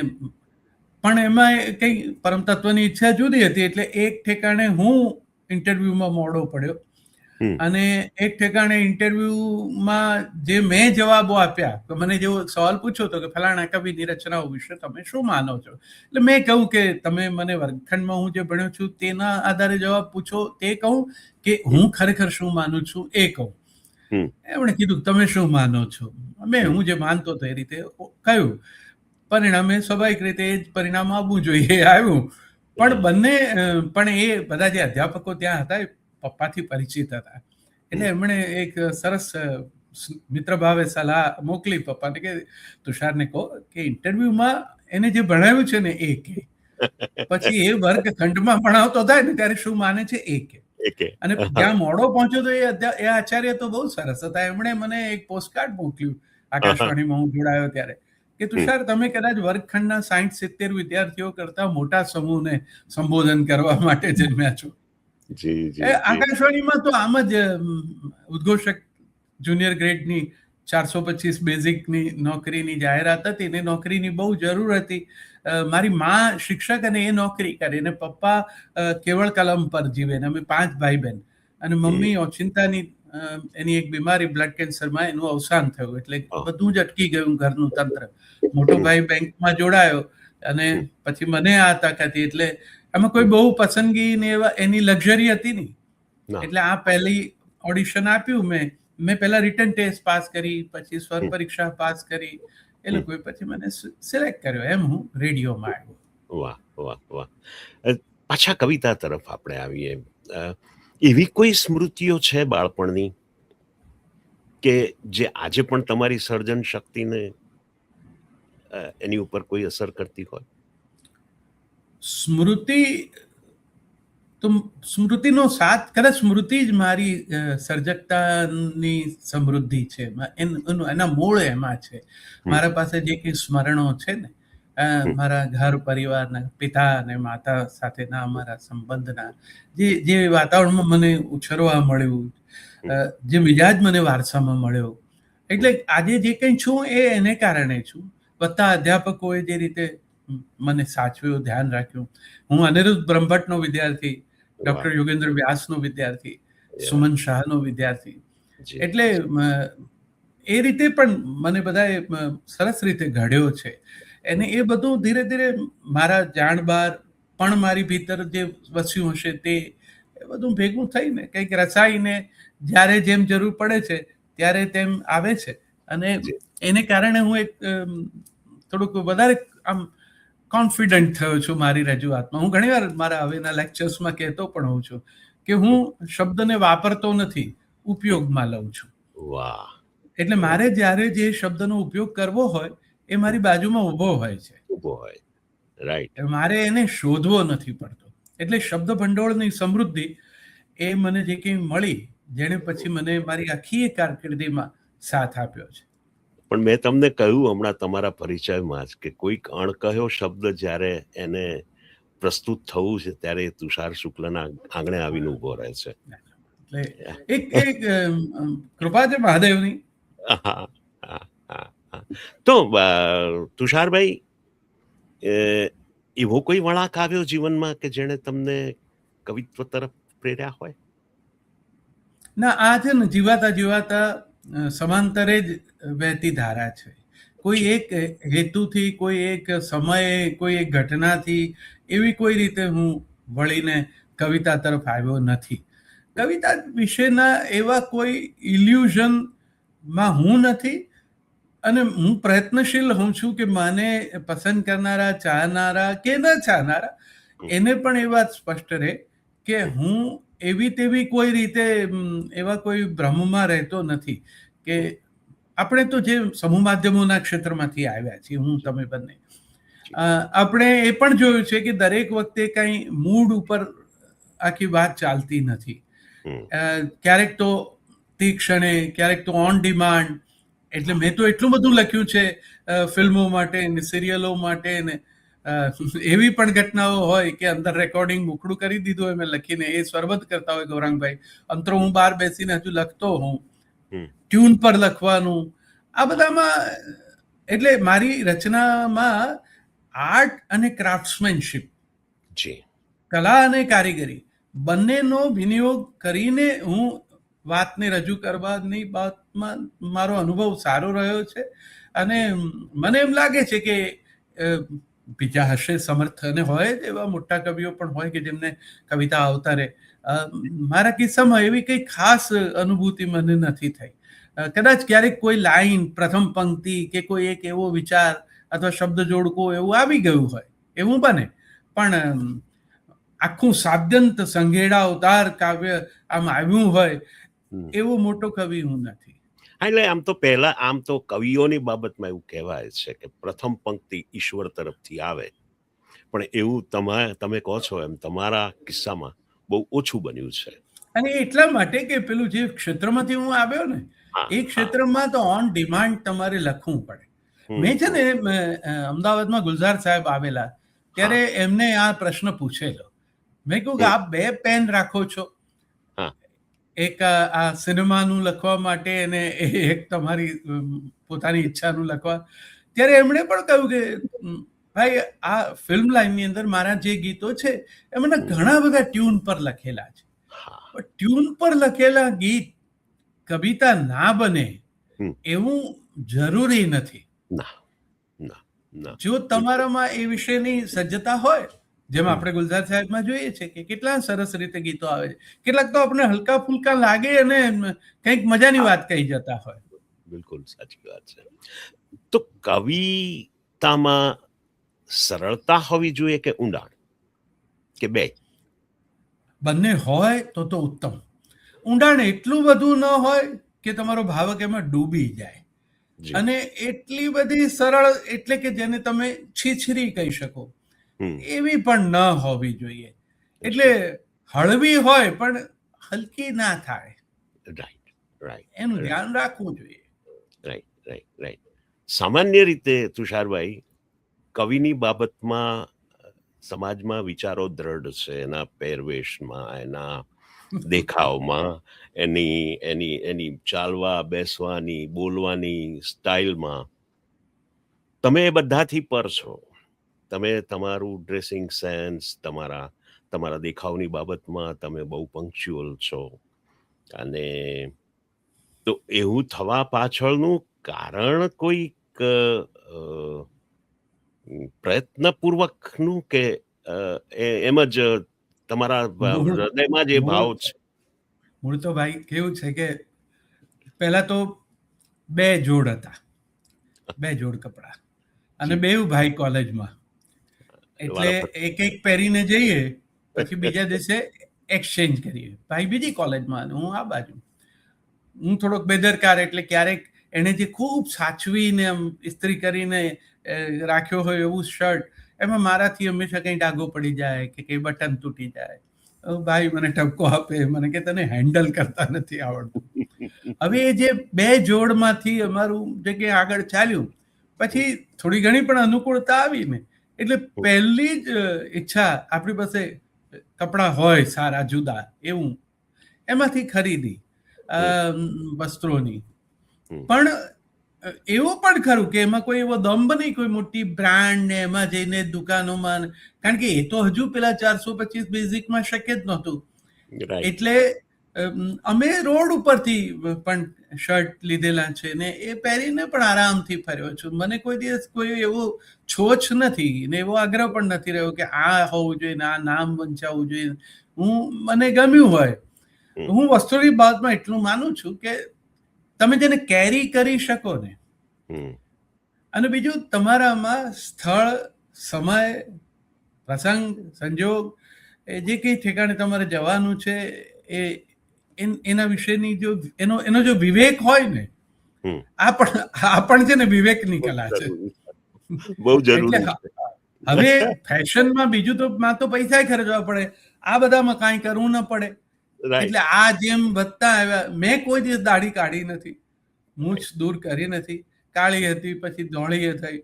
પણ એમાં કંઈ પરમ તત્વની ઈચ્છા જુદી હતી એટલે એક ઠેકાણે હું ઇન્ટરવ્યુમાં મોડો પડ્યો. અને એક ઠેકાણે ઇન્ટરવ્યુમાં જે મેં જવાબો આપ્યા તો મને જેવો સવાલ પૂછ્યો હતો કે ફલાણા કવિની રચનાઓ વિશે તમે શું માનો છો, એટલે મેં કહ્યું કે તમે મને વર્ગખંડમાં હું જે ભણ્યો છું તેના આધારે જવાબ પૂછો તે કહું કે હું ખરેખર શું માનું છું એ કહું. એમણે કીધું તમે શું માનો છો, હું જે માનતો હતો એ રીતે કહ્યું. પરિણામે સ્વાભાવિક રીતે એ જ પરિણામ આવવું જોઈએ આવ્યું. પણ એ બધા જે અધ્યાપકો ત્યાં હતા એ પપ્પાથી પરિચિત હતા એટલે એમણે એક સરસ મિત્ર ભાવે સલાહ મોકલી પપ્પાને કે તુષારને કહો કે ઇન્ટરવ્યુમાં એને જે ભણાવ્યું છે ને એ કે પછી એ વર્ગખંડમાં ભણાવતો થાય ને ત્યારે શું માને છે એ કે. અને જ્યાં મોડો પહોંચ્યો તો એ આચાર્ય તો બહુ સરસ હતા. એમણે મને એક પોસ્ટકાર્ડ મોકલ્યું આકાશવાણીમાં હું જોડાયો ત્યારે કે તુષાર તમે કદાચ વર્ગખંડના 60-70 વિદ્યાર્થીઓ કરતા મોટા સમૂહને સંબોધન કરવા માટે જન્મ્યા છો. આકાશવાણીમાં તો આમ જ ઉદ્ઘોષક જુનિયર ગ્રેડની 425 બેઝિકની નોકરીની જાહેરાત હતી ને નોકરીની બહુ જરૂર હતી. મારી માં શિક્ષક અને એ નોકરી કરે અને પપ્પા કેવળ કલમ પર જીવે ને અમે 5 ભાઈ બહેન અને મમ્મી ઓચિંતાની એની એક બીમારી બ્લડ કેન્સરમાં એનું અવસાન થયું એટલે બધું જ અટકી ગયું ઘરનું તંત્ર. મોટો ભાઈ બેંકમાં જોડાયો અને પછી મને આ તક હતી એટલે આમાં કોઈ બહુ પસંદગી ને એની લક્ઝરી હતી નહીં. એટલે આ પહેલી ઓડિશન આપ્યું મેં પહેલા રિટન ટેસ્ટ પાસ કરી પછી સ્વર પરીક્ષા પાસ કરી એ લોકોએ પછી મને સિલેક્ટ કર્યો એમ હું રેડિયોમાં આવ્યો. વાહ વાહ વાહ. પાછા કવિતા તરફ આપણે આવીએ. એવી કોઈ સ્મૃતિઓ છે બાળપણની કે જે આજે પણ તમારી સર્જન શક્તિને એની ઉપર કોઈ અસર કરતી હોય? સ્મૃતિનો સાથ કદાચ સ્મૃતિ જ મારી સર્જકતાની સમૃદ્ધિ છે. એના મૂળ એમાં છે. મારા પાસે જે કંઈ સ્મરણો છે ને મારા ઘર પરિવારના પિતા અને માતા સાથેના અમારા સંબંધના જે વાતાવરણમાં મને ઉછરવા મળ્યું, જે મિજાજ મને વારસામાં મળ્યો, એટલે આજે જે કંઈ છું એ એને કારણે છું. બધા અધ્યાપકોએ જે રીતે મને સાચવ્યું, ધ્યાન રાખ્યું. હું અનિરુદ્ધ બ્રહ્મભટ્ટનો વિદ્યાર્થી, ડૉક્ટર યોગેન્દ્ર વ્યાસનો વિદ્યાર્થી, સુમન શાહનો વિદ્યાર્થી. એટલે એ રીતે પણ મને બધાએ સરસ રીતે ઘડ્યો છે. અને એ બધું ધીરે ધીરે મારા જાણ બહાર પણ મારી ભીતર જે વસ્યું હશે તે બધું ભેગું થઈને કંઈક રચાઈને જ્યારે જેમ જરૂર પડે છે ત્યારે તેમ આવે છે. અને એને કારણે હું એક થોડુંક વધારે આમ કોન્ફિડન્ટ થયો છું મારી રજૂઆતમાં. હું ઘણીવાર મારા હવેના લેક્ચર્સમાં કહેતો પણ હોઉં છું કે હું શબ્દને વાપરતો નથી, ઉપયોગમાં લઉં છું. એટલે મારે જ્યારે જે શબ્દનો ઉપયોગ કરવો હોય એ મારી બાજુમાં ઊભો હોય છે. મારે એને શોધવો નથી પડતો. એટલે શબ્દ ભંડોળની સમૃદ્ધિ એ મને જે કંઈ મળી જેણે પછી મને મારી આખી કારકિર્દીમાં સાથ આપ્યો છે. પણ મેં તમને કહ્યું હમણાં તમારા પરિચયમાં જ કે કોઈક અણકહ્યો શબ્દ જ્યારે એને પ્રસ્તુત થવું છે ત્યારે તુષાર શુક્લના આંગણે આવીને ઉભો રહે છે. એટલે એક કૃપા છે મહાદેવની. હા, હા, હા, હા. તો તુષારભાઈ, એવો કોઈ વળાંક આવ્યો જીવનમાં કે જેણે તમને કવિત્વ તરફ પ્રેર્યા હોય? ના, આ છે ને જીવાતા જીવાતા સમાંતરે જ વહેતી ધારા છે. કોઈ એક હેતુથી, કોઈ એક સમયે, કોઈ એક ઘટનાથી એવી કોઈ રીતે હું વળીને કવિતા તરફ આવ્યો નથી. કવિતા વિશેના એવા કોઈ ઇલ્યુઝનમાં હું નથી, અને હું પ્રયત્નશીલ હું છું કે મને પસંદ કરનારા, ચાહનારા કે ન ચાહનારા, એને પણ એ વાત સ્પષ્ટ રહે કે હું એવી તેવી કોઈ રીતે એવા કોઈ ભ્રમમાં રહેતો નથી. કે આપણે તો જે સમૂહ માધ્યમોના ક્ષેત્રમાંથી આવ્યા છીએ, હું તમે બંને, આપણે એ પણ જોયું છે કે દરેક વખતે કંઈ મૂડ ઉપર આખી વાત ચાલતી નથી. ક્યારેક તો તીક્ષણે, ક્યારેક તો ઓન ડિમાન્ડ. એટલે મેં તો એટલું બધું લખ્યું છે ફિલ્મો માટે ને સિરિયલો માટે ને, એવી પણ ઘટનાઓ હોય કે અંદર રેકોર્ડિંગ મોકળું કરી દીધું હોય મેં લખીને, એ સ્વરબદ્ધ કરતા હોય ગૌરાંગભાઈ, અંતરો હું બહાર બેસીને હજુ લખતો હોઉં, ટ્યુન પર લખવાનું, આ બધામાં. એટલે મારી રચનામાં આર્ટ અને ક્રાફ્ટ્સમેનશિપ, કલા અને કારીગરી બંનેનો વિનિયોગ કરીને હું વાતને રજૂ કરવાની બાબતમાં મારો અનુભવ સારો રહ્યો છે. અને મને એમ લાગે છે કે બીજા હશે સમર્થ, અને હોય એવા મોટા કવિઓ પણ હોય કે જેમને કવિતા અવતરે. મારા કિસ્સામાં એવી કંઈ ખાસ અનુભૂતિ મને નથી થઈ. કદાચ ક્યારેક કોઈ લાઈન, પ્રથમ પંક્તિ કે કોઈ એક એવો વિચાર અથવા શબ્દ જોડકો એવું આવી ગયું હોય, એવું બને. પણ આખું સાદ્યંત સંઘેડા અવતાર કાવ્ય આમ આવ્યું હોય એવો મોટો કવિ હું નથી. એટલે આમ તો કવિઓની બાબતમાં એવું કહેવાય છે કે પ્રથમ પંક્તિ ઈશ્વર તરફથી આવે, પણ એવું તમે કહો છો એમ તમારા કિસ્સામાં બહુ ઓછું બન્યું છે. અને એટલા માટે કે પેલું જે ક્ષેત્રમાંથી હું આવ્યો ને, એ ક્ષેત્રમાં તો ઓન ડિમાન્ડ તમારે લખવું પડે. મેં છે ને અમદાવાદમાં ગુલઝાર સાહેબ આવેલા ત્યારે એમને આ પ્રશ્ન પૂછેલો. મેં કહ્યું કે આપ 2 પેન રાખો છો, એક આ સિનેમાનું લખવા માટે અને એક તમારી પોતાની ઈચ્છાનું લખવા. ત્યારે એમણે પણ કહ્યું કે ભાઈ, આ ફિલ્મ લાઈનની અંદર મારા જે ગીતો છે એમના ઘણા બધા ટ્યુન પર લખેલા છે. ટ્યુન પર લખેલા ગીત કવિતા ના બને એવું જરૂરી નથી. જો તમારામાં એ વિશેની સજ્જતા હોય, જેમ આપણે ગુલઝાર સાહેબમાં જોઈએ છે કે કેટલા સરસ રીતે ગીતો આવે છે, કેટલાક તો આપણે હલકા ફુલકા લાગે અને કંઈક મજાની વાત કહી જતા હોય. બિલકુલ સાચી વાત છે. તો કવિતામાં સરળતા હોવી જોઈએ કે ઊંડાણ, કે બે? બંને હોય તો ઉત્તમ. ઊંડાણ એટલું બધું ન હોય કે તમારો ભાવક એમાં ડૂબી જાય, અને એટલી બધી સરળ એટલે કે જેને તમે છીછરી કહી શકો એવી પણ ન હોવી જોઈએ. એટલે હળવી હોય પણ હલકી ના થાય. એનું ધ્યાન રાખવું જોઈએ. રાઈટ. સામાન્ય રીતે તુષારભાઈ, કવિની બાબતમાં સમાજમાં વિચારો દ્રઢ છે, એના પહેરવેશમાં, એના દેખાવમાં, એની ચાલવા બેસવાની બોલવાની સ્ટાઇલમાં. તમે એ બધાથી પર છો. તમે તમારું ડ્રેસિંગ સેન્સ, તમારા દેખાવની બાબતમાં તમે બહુ પંક્ચ્યુઅલ છો. અને તો એવું થવા પાછળનું કારણ કોઈક પ્રયત્નપૂર્વકનું કે એમ જ તમારા હૃદયમાં જે ભાવ છે? મૂળ તો ભાઈ કેવું છે કે પહેલા તો 2 જોડ હતા, 2 જોડ કપડા, અને 2 ભાઈ કોલેજમાં. એટલે એક પહેરીને જઈએ, પછી બીજા દિવસે એક્સચેન્જ કરીએ. ભાઈ બીજી કોલેજમાં અને હું આ બાજુ. હું થોડોક બેદરકાર, એટલે ક્યારેક એને જે ખૂબ સાચવીને ઇસ્ત્રી કરીને રાખ્યો હોય એવું શર્ટ, એમાં મારાથી હંમેશા કંઈ ડાઘો પડી જાય કે કંઈ બટન તૂટી જાય. ભાઈ મને ઠપકો આપે, મને કે તને હેન્ડલ કરતા નથી આવડતું. હવે એ જે 2 જોડમાંથી અમારું જે કંઈ આગળ ચાલ્યું, પછી થોડી ઘણી પણ અનુકૂળતા આવી ને, એટલે પહેલી જ ઈચ્છા આપણી પાસે કપડાં હોય સારા જુદા એવું એમાંથી ખરીદી વસ્ત્રોની. પણ એવું પણ ખરું કે એમાં કોઈ એવો દંભ નહીં, કોઈ મોટી બ્રાન્ડ ને એમાં જઈને દુકાનોમાં, કારણ કે એ તો હજુ પેલા 425 બેઝિકમાં શક્ય જ નહોતું. એટલે અમે રોડ ઉપરથી પણ શર્ટ લીધેલા છે ને એ પહેરીને પણ આરામથી ફર્યો છું. મને કોઈ દિવસ કોઈ એવો છોછ નથી ને એવો આગ્રહ પણ નથી રહ્યો કે આ હોવું જોઈએ ને આ નામ વંચાવવું જોઈએ. મને ગમ્યું હોય. હું વસ્તુની બાબતમાં એટલું માનું છું કે તમે જેને કેરી કરી શકો ને, અને બીજું તમારામાં સ્થળ, સમય, પ્રસંગ, સંજોગ, જે કંઈ ઠેકાણે તમારે જવાનું છે એ એના વિશેની જો એનો જો વિવેક હોય ને, આ પણ છે ને વિવેકની કલા છે. બહુ જરૂરી છે. હવે ફેશનમાં બીજું તો માં તો પૈસા ખર્ચવા પડે, આ બધામાં કાંઈ કરવું ન પડે. એટલે આ જેમ વધતા આવ્યા, મેં કોઈ દિવસ દાઢી કાઢી નથી, મૂછ દૂર કરી નથી. કાળી હતી પછી ધોળી થઈ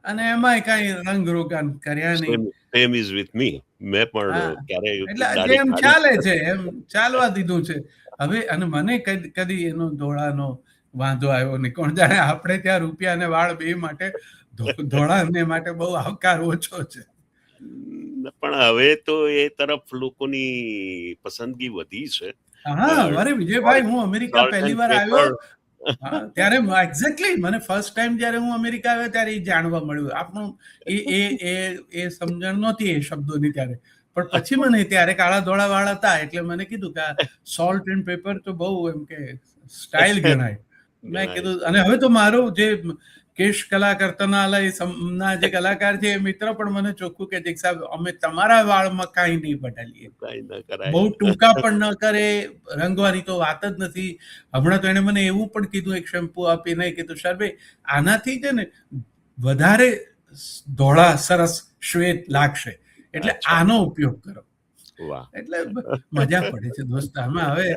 અને એમાંય કાંઈ રંગ રોગાન કર્યા નહીં. Same is with me. મેં પણ ક્યારેય એટલે જેમ ચાલે છે એમ ચાલવા દીધું છે હવે. અને મને કદી એનો ધોળાનો વાંધો આવ્યો નહીં. કોણ જાણે આપણે ત્યાં રૂપિયા અને વાળ બે માટે ધોળાને માટે બહુ આવકાર ઓછો છે. પણ હવે તો એ તરફ લોકોની પસંદગી વધી છે. હા, અરે વિજયભાઈ, હું અમેરિકા પહેલી વાર આવ્યો ત્યારે એક્ઝેક્ટલી મને ફર્સ્ટ ટાઈમ જયારે હું અમેરિકા આવ્યો ત્યારે એ જાણવા મળ્યું. આપણું એ સમજણ નહોતી એ શબ્દોની ત્યારે. પણ પછી મને ત્યારે કાળા ધોળા વાળ હતા એટલે મને કીધું કે સોલ્ટ એન્ડ પેપર તો બહુ એમ કે સ્ટાઇલ ગણાય. મેં કીધું, અને હવે તો મારો જે કેશ કલા કર્તનાલયના જે કલાકાર છે એ મિત્ર પણ મને ચોખ્ખું કે છે સાહેબ અમે તમારા વાળમાં કાંઈ નહીં બદલીએ, બહુ ટૂંકા પણ ન કરે, રંગવાની તો વાત જ નથી. હમણાં તો એને મને એવું પણ કીધું, એક શેમ્પુ આપીને કીધું સરભાઈ આનાથી છે ને વધારે ધોળા સરસ શ્વેત લાગશે એટલે આનો ઉપયોગ કરો. એટલે મજા પડે છે દોસ્ત. આમાં હવે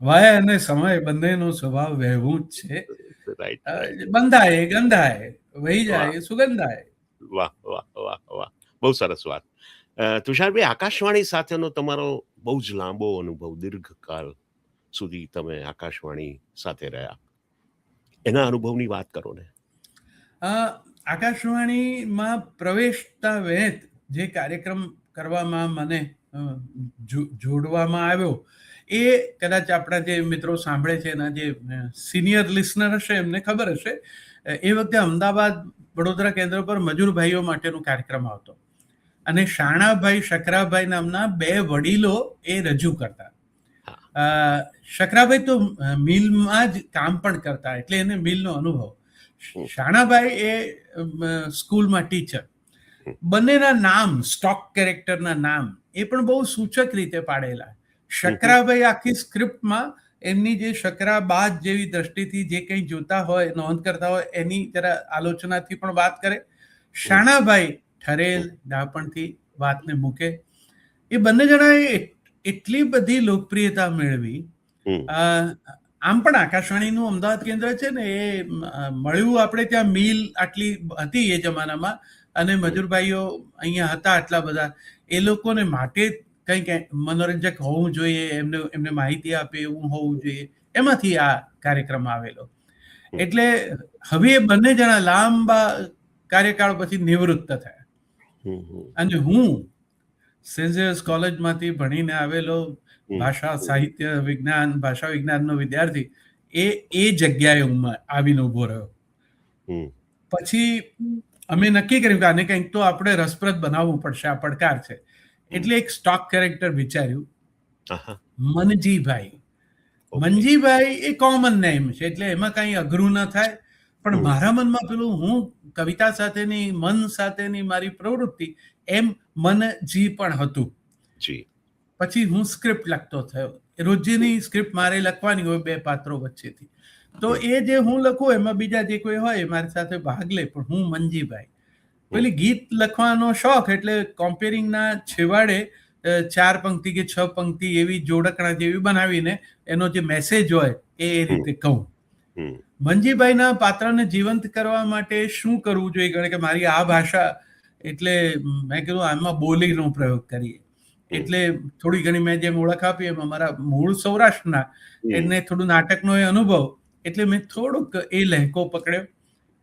વય અને સમય બંનેનો સ્વભાવ વહેવું જ છે. બંધાય ગંધાય, વહી જાય સુગંધાય. વાહ વાહ વાહ વાહ, બહુ સરસ વાત. તુષારભાઈ, આકાશવાણી સાથેનો તમારો બહુ જ લાંબો અનુભવ, દીર્ઘકાળ સુધી તમે આકાશવાણી સાથે રહ્યા, એના અનુભવની વાત કરો ને. આકાશવાણીમાં પ્રવેશતા વેત જે કાર્યક્રમ કરવામાં મને જોડવામાં આવ્યો એ કદાચ આપણા જે મિત્રો સાંભળે છે એના જે સિનિયર લિસનર હશે એમને ખબર હશે. એ વખતે અમદાવાદ વડોદરા કેન્દ્ર પર મજૂર ભાઈઓ માટેનો કાર્યક્રમ આવતો અને શાણાભાઈ શકરાભાઈ નામના બે વડીલો એ રજૂ કરતા. શકરાભાઈ તો મિલમાં જ કામ પણ કરતા એટલે એને મિલનો અનુભવ. શાણાભાઈ એ સ્કૂલમાં ટીચર. બંનેના નામ, સ્ટોક કેરેક્ટરના નામ એ પણ બહુ સૂચક રીતે પાડેલા. શકરાભાઈ આખી સ્ક્રિપ્ટમાં એમની જે શકરાબાદ જેવી દ્રષ્ટિથી જે કંઈ જોતા હોય, નોંધ કરતા હોય એની જરા આલોચનાથી પણ વાત કરે. શાણાભાઈ ઠરેલ ડાપણથી વાતને મૂકે. એ બંને જણાએ એટલી બધી લોકપ્રિયતા મેળવી. આમ પણ આકાશવાણીનું અમદાવાદ કેન્દ્ર છે ને એ મળ્યું આપણે ત્યાં મિલ આટલી હતી એ જમાનામાં અને મજૂરભાઈઓ અહીંયા હતા આટલા બધા, એ લોકોને માટે કંઈક મનોરંજક હોવું જોઈએ, એમને માહિતી આપે એવું હોવું જોઈએ, એમાંથી આ કાર્યક્રમ આવેલો. એટલે હવે એ બંને જણા લાંબા કાર્યકાળ પછી નિવૃત્ત થયા. અને હું સેન્ટ ઝેવિયર્સ કોલેજમાંથી ભણીને આવેલો, ભાષા સાહિત્ય વિજ્ઞાન, ભાષા વિજ્ઞાનનો વિદ્યાર્થી, એ જગ્યાએ હું આવીને ઉભો રહ્યો. પછી અમે નક્કી કર્યું કે આને કંઈક તો આપણે રસપ્રદ બનાવવું પડશે, આ પડકાર છે. એટલે એક સ્ટોક કેરેક્ટર વિચાર્યું, મનજીભાઈ. મનજીભાઈ એ કોમન નેમ છે એટલે એમાં કાંઈ અઘરું ન થાય. પણ મારા મનમાં પેલું હું કવિતા સાથેની, મન સાથેની મારી પ્રવૃત્તિ, એમ મનજી પણ હતું. પછી હું સ્ક્રિપ્ટ લખતો થયો. રોજની સ્ક્રિપ્ટ મારે લખવાની હોય બે પાત્રો વચ્ચેથી. તો એ જે હું લખું એમાં બીજા જે કોઈ હોય મારી સાથે ભાગ લે, પણ હું મનજીભાઈ. પેલી ગીત લખવાનો શોખ એટલે કોમ્પેરિંગના છેવાડે 4 પંક્તિ કે 6 પંક્તિ એવી જોડકણા જેવી બનાવીને એનો જે મેસેજ હોય એ રીતે કહું. મનજીભાઈના પાત્રને જીવંત કરવા માટે શું કરવું જોઈએ, કારણ કે મારી આ ભાષા એટલે મેં કીધું આમાં બોલીનો પ્રયોગ કરીએ. એટલે થોડી ઘણી મેં જેમ ઓળખ આપી એમ અમારા મૂળ સૌરાષ્ટ્રના એને થોડું નાટકનો એ અનુભવ, એટલે મેં થોડુંક એ લહેકો પકડ્યો.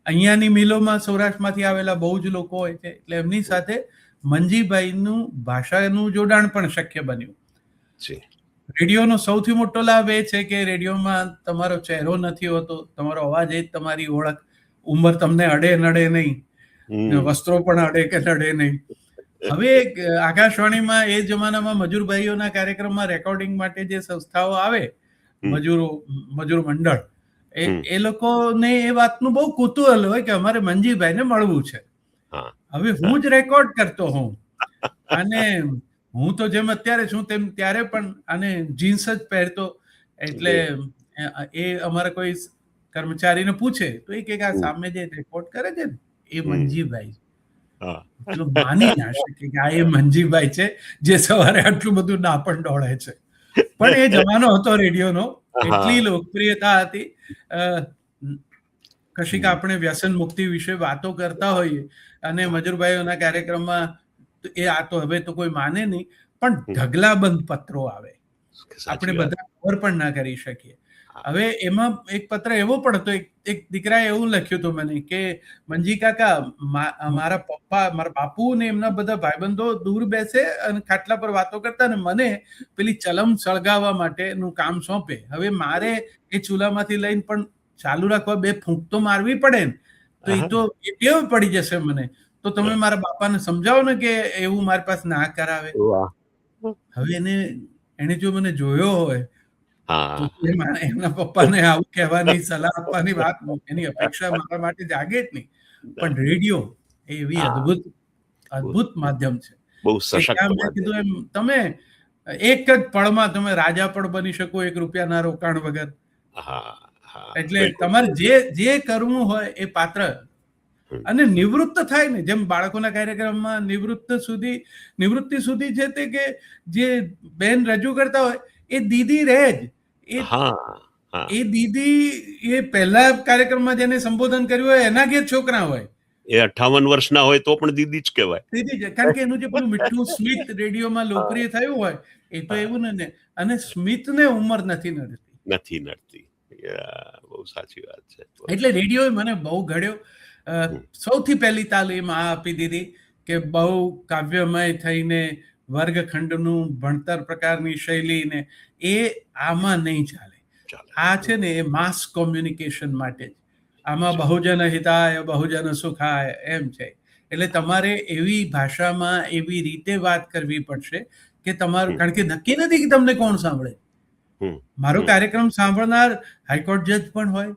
અહીંયાની મિલોમાં સૌરાષ્ટ્રમાંથી આવેલા બહુ જ લોકો હોય છે, એટલે એમની સાથે મંજીભાઈનું ભાષાનું જોડાણ પણ શક્ય બન્યું. રેડિયોનો સૌથી મોટો લાભ એ છે કે રેડિયોમાં તમારો ચહેરો નથી હોતો, તમારો અવાજ એ જ તમારી ઓળખ. ઉંમર તમને અડે નડે નહીં, વસ્ત્રો પણ અડે કે નડે નહીં. હવે આકાશવાણીમાં એ જમાનામાં મજૂરભાઈઓના કાર્યક્રમમાં રેકોર્ડિંગ માટે જે સંસ્થાઓ આવે, મજૂર મંડળ, એ લોકોને એ વાતનું બહુ કુતૂહલ હોય કે અમારે મંજીભાઈને મળવું છે. હવે હું જ રેકોર્ડ કરતો હોઉં અને હું તો જેમ અત્યારે છું તેમ ત્યારે પણ આને જીન્સ જ પહેરતો, એટલે એ અમારા કોઈ કર્મચારીને પૂછે તો એ કે આ સામે જે રેકોર્ડ કરે છે ને એ મંજીભાઈ. માની ના શકે કે આ એ મંજીભાઈ છે જે સવારે આટલું બધું ના પણ દોડે છે. પણ એ જમાનો હતો રેડિયોનો, એટલી લોકપ્રિયતા હતી. કશીક આપણે વ્યસન મુક્તિ વિશે વાતો કરતા હોઈએ અને મજૂરભાઈઓના કાર્યક્રમમાં એ આ તો હવે તો કોઈ માને નહીં, પણ ઢગલાબંધ પત્રો આવે, આપણે બધા ખબર પણ ના કરી શકીએ. હવે એમાં એક પત્ર એવો પણ હતો, એક દીકરાએ એવું લખ્યું હતું મને કે મંજી કાકા, મારા પપ્પા, મારા બાપુ ને એમના બધા ભાઈબંધો દૂર બેસે અને ખાટલા પર વાતો કરતા ને મને પેલી ચલમ સળગાવવા માટેનું કામ સોંપે. હવે મારે એ ચૂલામાંથી લઈને પણ ચાલુ રાખવા 2 ફૂંક તો મારવી પડે ને, તો એ તો ટેવ પડી જશે મને. તો તમે મારા બાપાને સમજાવો ને કે એવું મારી પાસે ના કરાવે. હવે એને જો મને જોયો હોય તો એમના પપ્પાને આવું કહેવાની, સલાહ આપવાની વાત, એની અપેક્ષા મારા માટે જાગે જ નહીં. પણ રેડિયો એવી અદ્ભુત માધ્યમ છે. મેં કીધું એમ તમે એક જ પળમાં તમે રાજા પણ બની શકો, 1 રૂપિયાના રોકાણ વગર. એટલે તમારે જે કરવું હોય એ પાત્ર, અને નિવૃત્ત થાય ને, જેમ બાળકોના કાર્યક્રમમાં નિવૃત્તિ સુધી છે તે કે જે બેન રજૂ કરતા હોય એ દીદી રહે જ. એ દીદી એ પહેલા કાર્યક્રમમાં જેને સંબોધન કર્યું હોય એના કે છોકરા હોય, એ 58 વર્ષના હોય તો પણ દીદી જ કહેવાય. દીદી જ, કારણ કે એનું જે પેલું મીઠું સ્મિત રેડિયોમાં લોકપ્રિય થયું હોય એ તો એવું ને. અને સ્મિતને ઉંમર નથી નડતી. બહુ સાચી વાત છે. એટલે રેડિયોએ મને બહુ ઘડ્યો. સૌથી પહેલી તાલીમ આ આપી દીધી કે બહુ કાવ્યમય થઈને વર્ગખંડનું ભણતર પ્રકારની શૈલીને એ આમાં નહીં ચાલે. આ છે ને એ માસ કોમ્યુનિકેશન માટે જ. આમાં બહુજન હિતાય બહુજન સુખાય એમ છે. એટલે તમારે એવી ભાષામાં એવી રીતે વાત કરવી પડશે કે તમારું, કારણ કે નક્કી નથી કે તમને કોણ સાંભળે. મારો કાર્યક્રમ સાંભળનાર હાઈકોર્ટ જજ પણ હોય,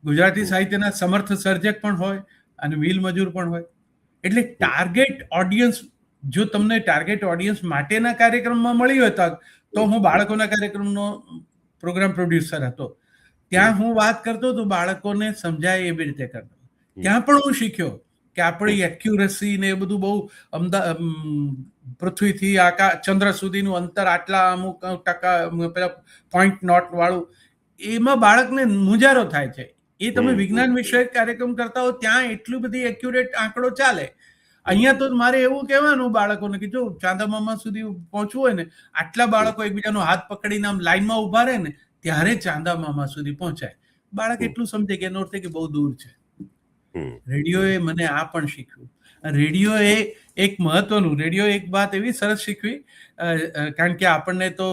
ગુજરાતી સાહિત્યના સમર્થ સર્જક પણ હોય અને મિલ મજૂર પણ હોય. એટલે ટાર્ગેટ ઓડિયન્સ, જો તમને ટાર્ગેટ ઓડિયન્સ માટેના કાર્યક્રમમાં મળી હોય તો હું બાળકોના કાર્યક્રમનો પ્રોગ્રામ પ્રોડ્યુસર હતો. ત્યાં હું વાત કરતો તો બાળકોને સમજાય એવી રીતે કરતો. ત્યાં પણ હું શીખ્યો કે આપણી એક્યુરસી ને એ બધું બહુ પૃથ્વીથી ચંદ્ર સુધીનું અંતર આટલા અમુક ટકા પેલા પોઈન્ટ નોટ વાળું, એમાં બાળકને મુંજારો થાય છે. એ તમે વિજ્ઞાન વિષયક કાર્યક્રમ કરતા હો ત્યાં એટલું બધી એક્યુરેટ આંકડો ચાલે. અહીંયા તો મારે એવું કહેવાનું બાળકોને કે જો ચાંદા મામા સુધી પહોંચવું હોય ને, આટલા બાળકો એકબીજાનો હાથ પકડીને આમ લાઈનમાં ઉભા રહે ને ત્યારે ચાંદા મામા સુધી પહોંચાય. બાળક એટલું સમજે કે એનો અર્થ કે બહુ દૂર છે. રેડિયોએ મને આ પણ શીખ્યું. રેડિયોએ એક મહત્વનું, રેડિયો એક વાત એવી સરસ શીખવી, કારણ કે આપણને તો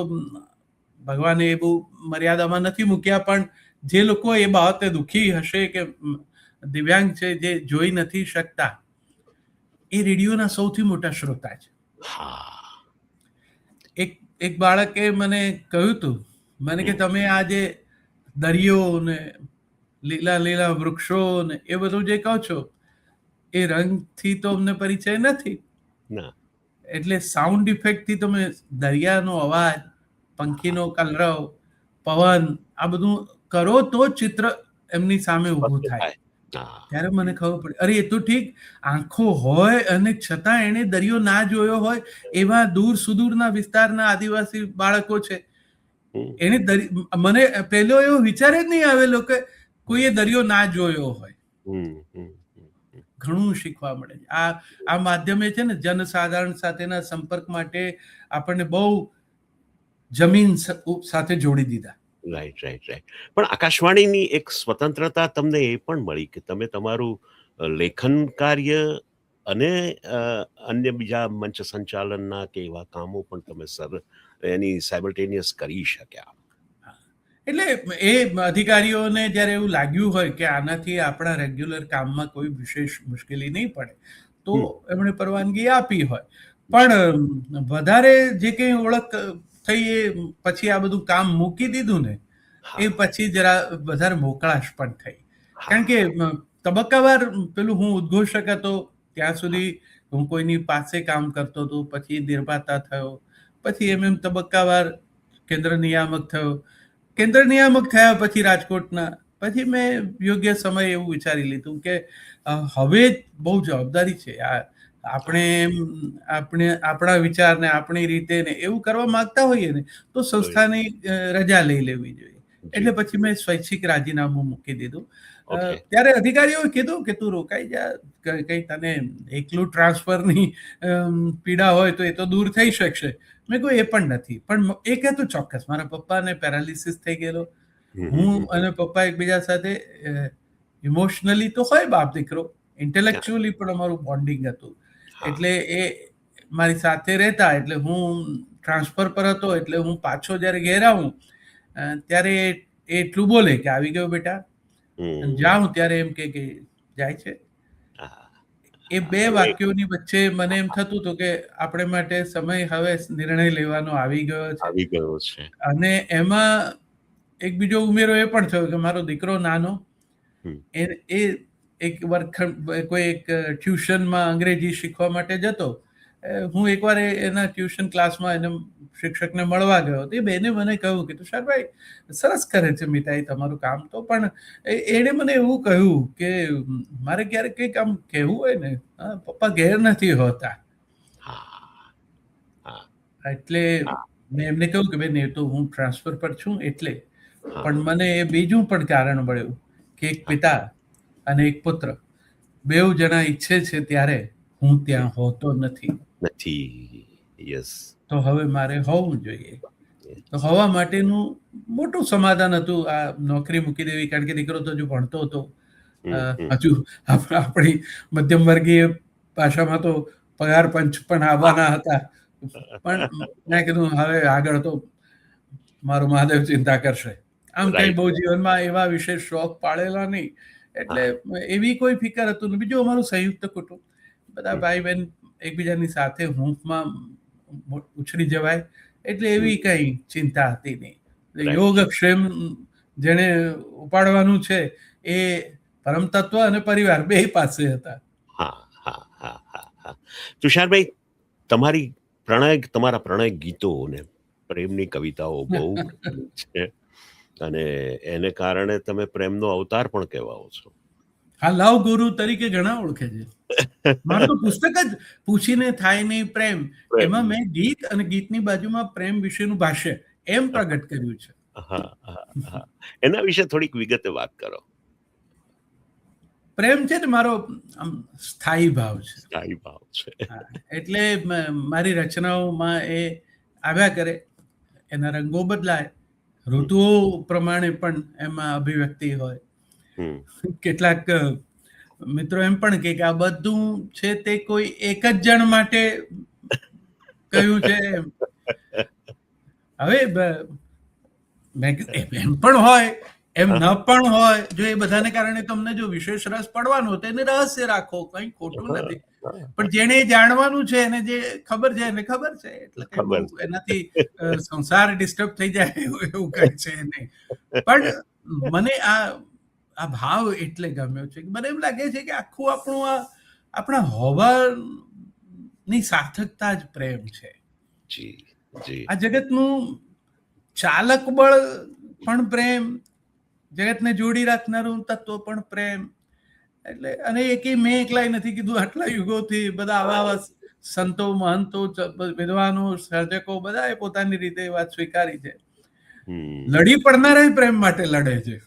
ભગવાને એ બહુ મર્યાદામાં નથી મૂક્યા, પણ જે લોકો એ બાબતે દુઃખી હશે કે દિવ્યાંગ છે, જે જોઈ નથી શકતા, એ રેડિયોના સૌથી મોટા શ્રોતા છે. એક બાળકે મને કહ્યું હતું, મને કે તમે આ જે દરિયો ને લીલા વૃક્ષો ને એ બધું જે કહો છો એ રંગથી તો અમને પરિચય નથી, એટલે સાઉન્ડ ઇફેક્ટ થી તમે દરિયાનો અવાજ, પંખીનો કલરવ, પવન, આ બધું કરો તો ચિત્ર એમની સામે ઊભું થાય. ત્યારે મને ખબર પડી, અરે એ તો ઠીક, આંખો હોય અને છતાં એને દરિયો ના જોયો હોય એવા દૂર સુદૂરના વિસ્તારના આદિવાસી બાળકો છે. એને મને પહેલો એવો વિચાર જ નહીં આવેલો કે કોઈએ દરિયો ના જોયો હોય. ઘણું શીખવા મળે છે. આ માધ્યમે છે ને જનસાધારણ સાથેના સંપર્ક માટે આપણને બહુ જમીન સાથે જોડી દીધા. Right, right, right. પણ આકાશવાણીની એક સ્વતંત્રતા તમને એ પણ મળી કે તમે તમારું લેખન કાર્ય અને અન્ય બીજા મંચ સંચાલનના કે એવા કામો પણ તમે એની સાયમલ્ટેનિયસ કરી શક્યા. એટલે એ અધિકારીઓને જ્યારે એવું લાગ્યું હોય કે આનાથી આપણા રેગ્યુલર કામમાં કોઈ વિશેષ મુશ્કેલી નહીં પડે તો એમણે પરવાનગી આપી હોય. પણ વધારે જે કંઈ ઓળખ થઈ એ પછી આ બધું કામ મૂકી દીધું ને એ પછી જરા વધારે મોકળાશ પણ થઈ. કારણ કે તબક્કાવાર પેલું હું ઉદ્ઘોષક હતો ત્યાં સુધી હું કોઈની પાસે કામ કરતો હતો, પછી નિર્માતા થયો, પછી એમ તબક્કાવાર કેન્દ્ર નિયામક થયો. કેન્દ્ર નિયામક થયા પછી રાજકોટના, પછી મેં યોગ્ય સમય એવું વિચારી લીધું કે હવે બહુ જવાબદારી છે. આપણે આપણા વિચારને આપણી રીતે ને એવું કરવા માંગતા હોઈએ ને તો સંસ્થાની રજા લઈ લેવી જોઈએ. એટલે પછી મેં સ્વૈચ્છિક રાજીનામું મૂકી દીધું. ત્યારે અધિકારીઓએ કીધું કે તું રોકાઈ જા, કઈ તને એકલું ટ્રાન્સફરની પીડા હોય તો એ તો દૂર થઈ શકશે. મેં કહ્યું એ પણ નથી. પણ એક હતું ચોક્કસ, મારા પપ્પાને પેરાલિસિસ થઈ ગયેલો. હું અને પપ્પા એકબીજા સાથે ઇમોશનલી તો હોય બાપ દીકરો, ઇન્ટેલેક્ચ્યુઅલી પણ અમારું બોન્ડિંગ હતું. એટલે એ મારી સાથે રહેતા. એટલે હું ટ્રાન્સફર પર હતો એટલે હું પાછો જ્યારે ઘેર આવું ત્યારે એ એટલું બોલે કે આવી ગયો બેટા. જાઉં ત્યારે એમ કે જાય છે. એ બે વાક્યોની વચ્ચે મને એમ થતું હતું કે આપણે માટે સમય હવે નિર્ણય લેવાનો આવી ગયો છે. અને એમાં એક બીજો ઉમેરો એ પણ થયો કે મારો દીકરો નાનો, એ એક કોઈ એક ટ્યુશનમાં અંગ્રેજી શીખવા માટે જતો. હું એકવાર એના ટ્યુશન ક્લાસમાં એને શિક્ષકને મળવા ગયો. એ બેને મને કહ્યું કે તુષારભાઈ સરસ કરે છે મિતાઈ તમારું કામ તો, પણ એણે મને એવું કહ્યું કે મારે ક્યારેક કંઈક આમ કહેવું હોય ને પપ્પા ઘેર નથી હોતા. એટલે મેં એમને કહ્યું કે બેન એ તો હું ટ્રાન્સફર પર છું એટલે, પણ મને એ બીજું પણ કારણ મળ્યું કે એક પિતા અને એક પુત્ર બેઉ જણા ઈચ્છે છે ત્યારે હું ત્યાં હોતો નથી. તો હવે મારે હોવું જોઈએ. તો હોવા માટેનું મોટું સમાધાન હતું આ નોકરી મૂકી દેવી. કારણ કે દીકરો તો હજુ ભણતો હતો, હજુ આપણી મધ્યમ વર્ગીય ભાષામાં તો પગાર પંચ પણ આવવાના હતા. પણ મેં કીધું હવે આગળ તો મારો મહાદેવ ચિંતા કરશે. આમ કઈ બહુ જીવનમાં એવા વિશેષ શોખ પાળેલા નહીં. એટલે એવી કોઈ ફિકર હતું ને. બીજું અમારું સંયુક્ત કુટુંબ, બધા ભાઈ બહેન એકબીજાની સાથે હૂંફમાં ઉછળી જવાય, એટલે એવી કઈ ચિંતા હતી નહીં. યોગક્ષેમ જેને ઉપાડવાનું છે એ પરમ તત્વ અને પરિવાર બે પાસે હતા. તુષારભાઈ, તમારા પ્રણય ગીતો ને પ્રેમની કવિતાઓ બહુ છે અને એને કારણે તમે પ્રેમનો અવતાર પણ કહેવાઓ છો. હા, લવ ગુરુ તરીકે ઘણા ઓળખે છે. મારું તો પુસ્તક જ પૂછીને થાય નહીં પ્રેમ, એમાં મેં ગીત અને ગીતની બાજુમાં પ્રેમ વિશેનું ભાષ્ય એમ પ્રગટ કર્યું છે. એના વિશે થોડીક વિગતે વાત કરો. પ્રેમ છે ને મારો આમ સ્થાયી ભાવ છે. સ્થાયી ભાવ છે. એટલે મારી રચનાઓમાં એ આવ્યા કરે, એના રંગો બદલાય, ઋતુઓ પ્રમાણે પણ એમાં અભિવ્યક્તિ હોય. કેટલાક મિત્રો એમ પણ કે આ બધું છે તે કોઈ એક જ જણ માટે કહ્યું છે. હવે એમ પણ હોય એમ ન પણ હોય. જો એ બધાને કારણે તમને જો વિશેષ રસ પડવાનો તો એને રહસ્ય રાખો, કઈ ખોટું નથી. પણ જેને જાણવાનું છે એને જે ખબર છે એને ખબર છે. એટલે એનાથી સંસાર ડિસ્ટર્બ થઈ જાય એવું કઈ છે નહીં. પણ મને આ ભાવ એટલે ગમ્યો છે કે મને એમ લાગે છે કે આખું આપણા હોવાની સાર્થકતા જ પ્રેમ છે. આ જગતનું ચાલક બળ પણ પ્રેમ, જગતને જોડી રાખનારું તત્વ પણ પ્રેમ. એટલે અને એ મેં એકલાય નથી કીધું, આટલા યુગોથી બધા આવા સંતો, મહંતો, વિદ્વાનો, સર્જકો બધાએ પોતાની રીતે એ વાત સ્વીકારી છે. લડી પડનારા પ્રેમ માટે લડે છે.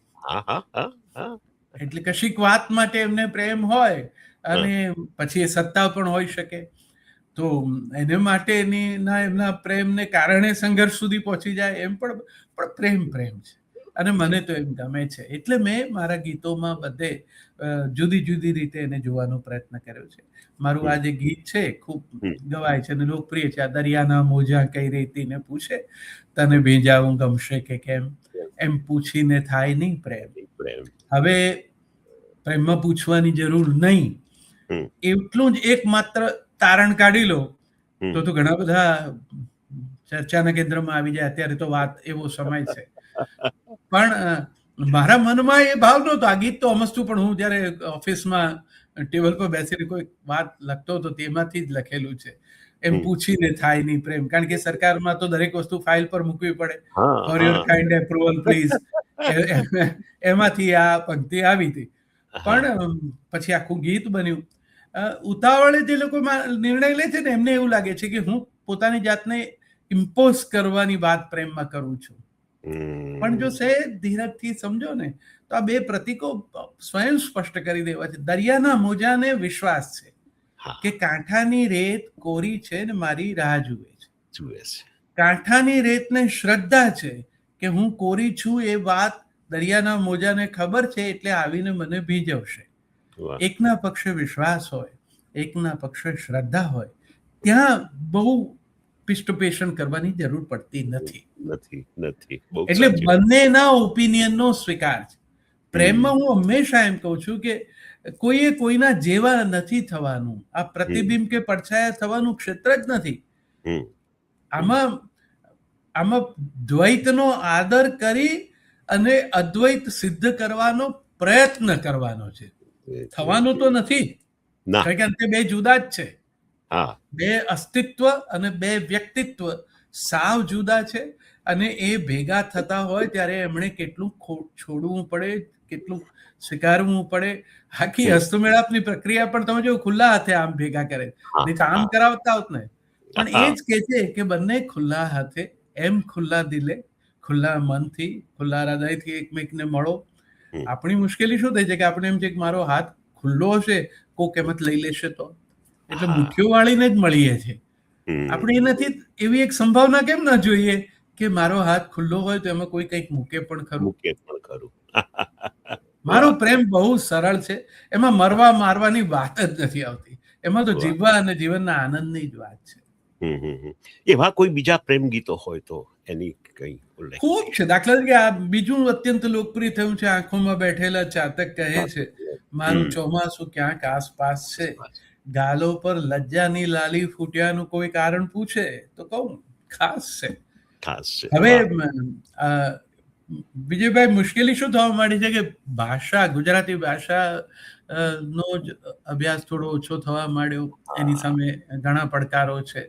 એટલે કશીક વાત માટે એમને પ્રેમ હોય અને પછી એ સત્તા પણ હોઈ શકે, તો એને માટે એમના પ્રેમને કારણે સંઘર્ષ સુધી પહોંચી જાય એમ પણ પ્રેમ છે. અને મને તો એમ ગમે છે, એટલે મેં મારા ગીતોમાં બધે જુદી જુદી રીતે એને જોવાનો પ્રયત્ન કર્યો છે. મારું આ જે ગીત છે ખૂબ ગવાય છે અને લોકપ્રિય છે, આ દરિયાના મોજા કઈ રેતીને પૂછે તને ભીંજાવું ગમશે કે કેમ, એમ પૂછીને થાય નહીં પ્રેમ. હવે પ્રેમમાં પૂછવાની જરૂર નહીં, એટલું જ એકમાત્ર તારણ કાઢી લો તો ઘણા બધા ચર્ચાના કેન્દ્રમાં આવી જાય. અત્યારે તો વાત એવો સમય છે, પણ મારા મનમાં એ ભાવ નહોતો. આ ગીત તો સમજતું, પણ હું જયારે ઓફિસમાં ટેબલ પર બેસીને કોઈ વાત લખતો હતો તેમાંથી જ લખેલું છે, એમ પૂછીને થાય નહીં પ્રેમ. કારણ કે સરકારમાં તો દરેક વસ્તુ ફાઇલ પર મૂકવી પડે, for your kind approval please, એમાંથી આ પંક્તિ આવી હતી. પણ પછી આખું ગીત બન્યું. ઉતાવળે જે લોકો નિર્ણય લે છે ને, એમને એવું લાગે છે કે હું પોતાની જાતને ઇમ્પોઝ કરવાની વાત પ્રેમમાં કરું છું. પણ જો સહેજ ધીરજથી સમજો ને તો આ બે પ્રતીકો સ્વયં સ્પષ્ટ કરી દેવા છે. દરિયાના મોજાને વિશ્વાસ છે કે કાંઠાની રેત કોરી છે ને મારી રાહ જુએ છે. કાંઠાની રેતને શ્રદ્ધા છે કે હું કોરી છું એ વાત દરિયાના મોજાને ખબર છે, એટલે આવીને મને ભીંજવશે. એકના પક્ષે વિશ્વાસ હોય, એકના પક્ષે શ્રદ્ધા હોય, ત્યાં બહુ પિસ્ટપેશન કરવાની જરૂર પડતી નથી. એટલે બંનેના ઓપિનિયનનો સ્વીકાર છે. પ્રેમમાં હું હંમેશા એમ કહું છું કે કોઈએ કોઈના જેવા નથી થવાનું. આ પ્રતિબિંબ કે પડછાયા થવાનું ક્ષેત્ર જ નથી. આમાં દ્વૈતનો આદર કરી અને અદ્વૈત સિદ્ધ કરવાનો પ્રયત્ન કરવાનો છે. થવાનું તો નથી, કારણ કે અંતે બે જુદા જ છે. બે અસ્તિત્વ અને બે વ્યક્તિત્વ સાવ જુદા છે, અને એ ભેગા થતા હોય ત્યારે એમણે કેટલું છોડવું પડે, કેટલું સ્વીકારવું પડે. આખી હસ્તમેળાપની પ્રક્રિયા પણ તમે જો ખુલ્લા હાથે આમ ભેગા કરે, નહીં તો આમ કરાવતા હોત ને. પણ એ જ કે છે કે બંને ખુલ્લા હાથે, એમ ખુલ્લા દિલે, ખુલ્લા મનથી, ખુલ્લા હૃદયથી એકમેકને મળો. આપણી મુશ્કેલી શું થઈ છે કે આપણે એમ છે કે મારો હાથ ખુલ્લો હશે, કોક એમત લઈ લેશે તો, એટલે મુઠ્ઠીઓ વાળીને જ મળીએ છીએ. આપણે એનાથી એવી એક સંભાવના કેમ ના જોઈએ કે મારો હાથ ખુલ્લો હોય તો એમાં કોઈ કંઈક મૂકે પણ ખરું. મારો પ્રેમ બહુ સરળ છે, એમાં મરવા મારવાની વાત જ નથી આવતી, એમાં તો જીવવા અને જીવનના આનંદની જ વાત છે. એવા કોઈ બીજા પ્રેમ ગીતો હોય તો એની કઈ ખૂબ છે. દાખલા તરીકે આ બીજું અત્યંત લોકપ્રિય થયું છે, આંખોમાં બેઠેલા ચાતક કહે છે મારું ચોમાસું ક્યાંક આસપાસ છે, ગાલો પર લજ્જાની લાલી ફૂટ્યાનું કોઈ કારણ પૂછે તો કહું ખાસ છે. હવે વિજયભાઈ, મુશ્કેલી શું થવા માંડી છે કે ભાષા, ગુજરાતી ભાષા નો જ અભ્યાસ થોડો ઓછો થવા માંડ્યો. એની સામે ઘણા પડકારો છે,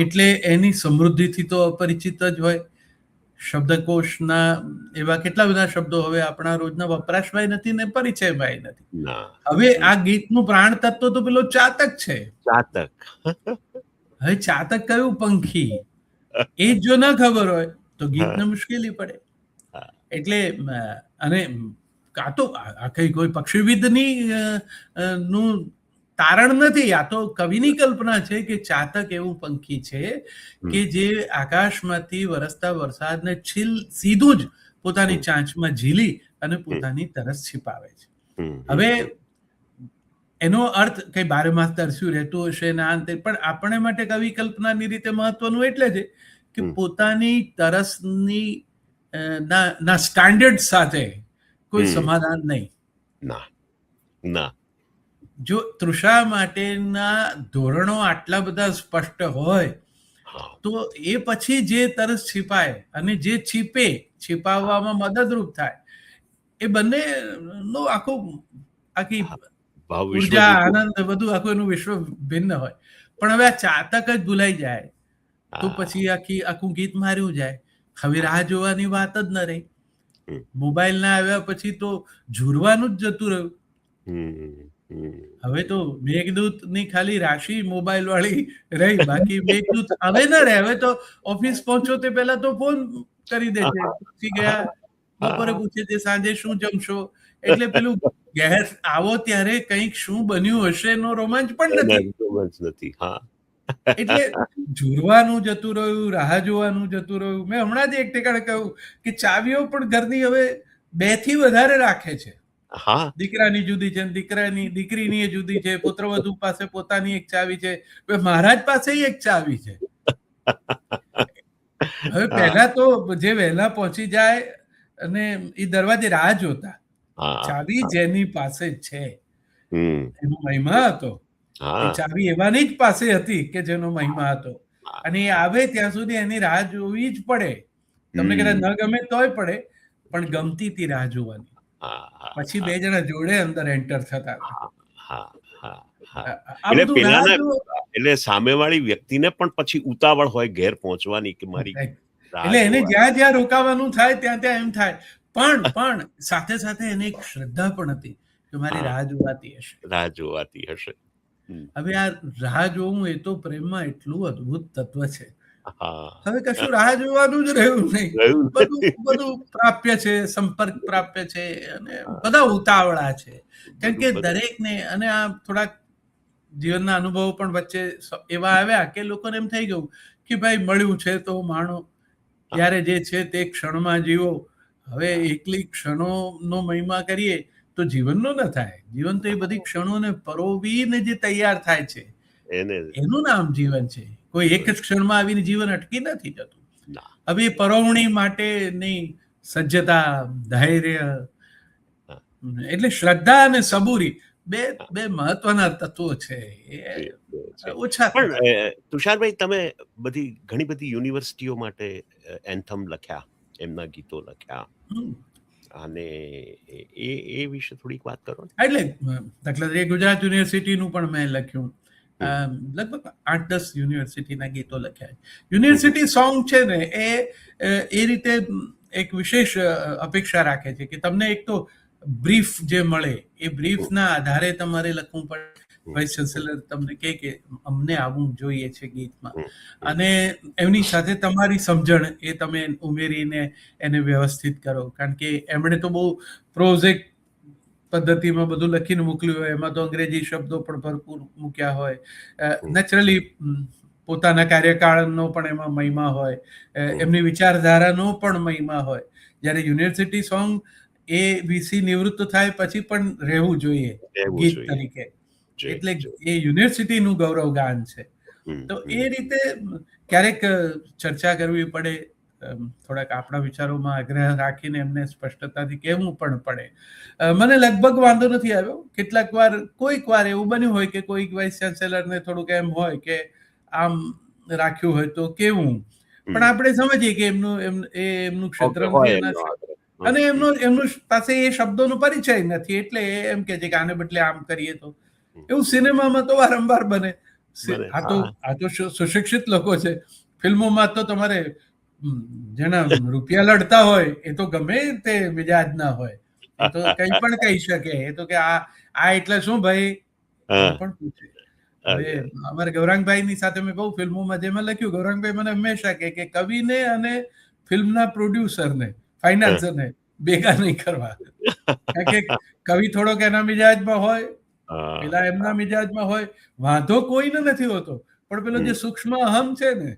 એટલે એની સમૃદ્ધિથી તો અપરિચિત જ હોય. શબ્દકોશના એવા કેટલા બધા શબ્દો હવે આપણા રોજના વપરાશભાઈ નથી ને પરિચયભાઈ નથી. હવે આ ગીતનું પ્રાણ તત્વ તો પેલો ચાતક છે. હવે ચાતક કયું પંખી, એ જો ન ખબર હોય તો ગીતને મુશ્કેલી પડે. એટલે અને આ તો આ કઈ કોઈ પક્ષીવિદની નું તારણ નથી, આ તો કવિની કલ્પના છે કે ચાતક એવું પંખી છે કે જે આકાશમાંથી વરસતા વરસાદને સીધું જ પોતાની ચાંચમાં ઝીલી અને પોતાની તરસ छिपाવે છે. હવે એનો અર્થ કઈ બારે માસ તરસ્યું રહેતું હશે ના અંતે, પણ આપણે માટે કવિ કલ્પનાની રીતે મહત્વનું એટલે છે કે પોતાની તરસની ના સ્ટાન્ડર્ડ સાથે કોઈ સમાધાન નહીં. જો તૃષા માટેના ધોરણો આટલા બધા સ્પષ્ટ હોય તો એ પછી જે તરસ छिपाય અને જે छिपाવવામાં મદદરૂપ થાય, એ બંને નો આખી ઉર્જા, આનંદ, બધું આખું એનું વિશ્વ ભિન્ન હોય. પણ હવે આ ચાતક જ ભૂલાઈ જાય તો પછી આખું ગીત માર્યું જાય. હવે રાહ જોવાની વાત જ ન રહી. મોબાઈલ ના આવ્યા પછી તો ઝૂરવાનું જ જતું રહ્યું. હવે તો મેઘદૂત ની ખાલી રાશિ મોબાઈલ વાળી રહી, બાકી મેઘદૂત હવે ન રહે. હવે તો ઓફિસ પહોંચો તે પહેલા તો ફોન કરી દે છે, ગયા બપોરે પૂછે છે સાંજે શું જમશો, એટલે પેલું ગેસ આવો ત્યારે કંઈક શું બન્યું હશે એનો રોમાંચ પણ નથી. હા, એટલે ઝૂરવાનું જતું રહ્યું, રાહ જોવાનું જતું રહ્યું. મેં હમણાં જ એક ઠેકાણે કહ્યું કે ચાવીઓ પણ ઘરની હવે 2 થી વધારે રાખે છે. હા, દીકરાની જુદી છે, દીકરીની જુદી છે, પુત્રવધુ પાસે પોતાની એક ચાવી છે, હવે મહારાજ પાસે એક ચાવી છે. હવે પહેલા તો જે વહેલા પહોંચી જાય અને એ દરવાજે રાહ જોતા, ચાવી જેની પાસે છે એનો મહિમા હતો. એ ચાવી એવાની જ પાસે હતી કે જેનો મહિમા હતો, અને એ આવે ત્યાં સુધી એની રાહ જોવી જ પડે. તમને કદાચ ન ગમે તોય પડે, પણ ગમતી હતી રાહ જોવાની. પછી 2 જણા જોડે અંદર એન્ટર થતા હતા. આ એટલે બધું રાહ જો, એટલે સામેવાળી વ્યક્તિને પણ પછી ઉતાવળ હોય ઘેર પહોંચવાની કે મારી એટલે એને જ્યાં જ્યાં રોકાવાનું થાય ત્યાં ત્યાં એમ થાય, પણ સાથે સાથે એને એક શ્રદ્ધા પણ હતી કે મારી રાહ જોવાતી હશે. હવે આ રાહ જોવું એ તો પ્રેમમાં એટલું અદ્ભુત તત્વ છે. હવે કશું રાહ જોવાનું જ રહ્યું નહીં. બધું પ્રાપ્ય છે, સંપર્ક પ્રાપ્ય છે, અને બધા ઉતાવળા છે. કારણ કે દરેકને, અને આ થોડાક જીવનના અનુભવો પણ વચ્ચે એવા આવ્યા કે લોકોને એમ થઈ ગયું કે ભાઈ મળ્યું છે તો માણો, ત્યારે જે છે તે ક્ષણમાં જીવો. હવે એકલી ક્ષણોનો મહિમા કરીએ તો જીવનનો ન થાય. જીવન તો એ બધી ક્ષણોને પરોવીને જે તૈયાર થાય છે એનું નામ જીવન છે. કોઈ એક જ ક્ષણમાં આવીને જીવન અટકી નથી જતું. હવે પરોવણી માટેની સજ્જતા, ધૈર્ય, એટલે શ્રદ્ધા અને સબૂરી બે મહત્વના તત્વો છે. ઓછા પણ તુષારભાઈ, તમે ઘણી બધી યુનિવર્સિટીઓ માટે એન્થમ લખ્યા, એમના ગીતો લખ્યા, અને એ વિશે થોડીક વાત કરો. એટલે દાખલા તરીકે ગુજરાત યુનિવર્સિટીનું પણ મેં લખ્યું. લગભગ 8-10 યુનિવર્સિટીના ગીતો લખ્યા. યુનિવર્સિટી સોંગ છે ને એ રીતે એક વિશેષ અપેક્ષા રાખે છે કે તમને એક તો બ્રીફ જે મળે, એ બ્રીફના આધારે તમારે લખવું પડે. વાઇસ ચાન્સેલર તમને કહે કે અમને આવું જોઈએ છે ગીતમાં, અને એમની સાથે તમારી સમજણ એ તમે ઉમેરીને એને વ્યવસ્થિત કરો. કારણ કે એમણે તો બહુ પ્રોઝેક્ટ પદ્ધતિમાં બધું લખીને મોકલ્યું હોય, એમાં તો અંગ્રેજી શબ્દો પણ ભરપૂર મૂક્યા હોય. નેચરલી પોતાના કાર્યકાળનો પણ એમાં મહિમા હોય, એમની વિચારધારાનો પણ મહિમા હોય. જ્યારે યુનિવર્સિટી સોંગ એ વીસી નિવૃત્ત થાય પછી પણ રહેવું જોઈએ ગીત તરીકે, એટલે એ યુનિવર્સિટીનું ગૌરવગાન છે. તો એ રીતે ક્યારેક ચર્ચા કરવી પડે, થોડાક આપણા વિચારોમાં આગ્રહ રાખીને એમને સ્પષ્ટતાથી કહેવું પણ પડે. મને લગભગ વાંધો નથી આવ્યો. કેટલાક વાર, કોઈક વાર એવું બન્યું હોય કે કોઈક વાઇસ ચાન્સેલરને થોડુંક એમ હોય કે આમ રાખ્યું હોય તો કેવું, પણ આપણે સમજીએ કે એમનું ક્ષેત્ર નથી, અને એમનું પાસે એ શબ્દોનો પરિચય નથી, એટલે એમ કે છે કે આને બદલે આમ કરીએ તો. એવું સિનેમામાં તો વારંવાર બને. આ તો સુશિક્ષિત લોકો છે. ફિલ્મોમાં તો તમારે જેના રૂપિયા લડતા હોય એ તો ગમે તે મિજાજ ના હોય, એ તો કંઈ પણ કહી શકે. એ તો કે આ એટલે શું ભાઈ, પણ પૂછે. હવે અમારે ગૌરાંગભાઈની સાથે મેં બહુ ફિલ્મોમાં જેમાં લખ્યું, ગૌરાંગભાઈ મને હંમેશા કહે કે કવિને અને ફિલ્મના પ્રોડ્યુસરને, ફાઇનાન્સરને ભેગા નહીં કરવા. કારણ કે કવિ થોડોક એના મિજાજમાં હોય, પેલા એમના મિજાજમાં હોય. વાંધો કોઈને નથી હોતો, પણ પેલો જે સૂક્ષ્મ અહમ છે ને,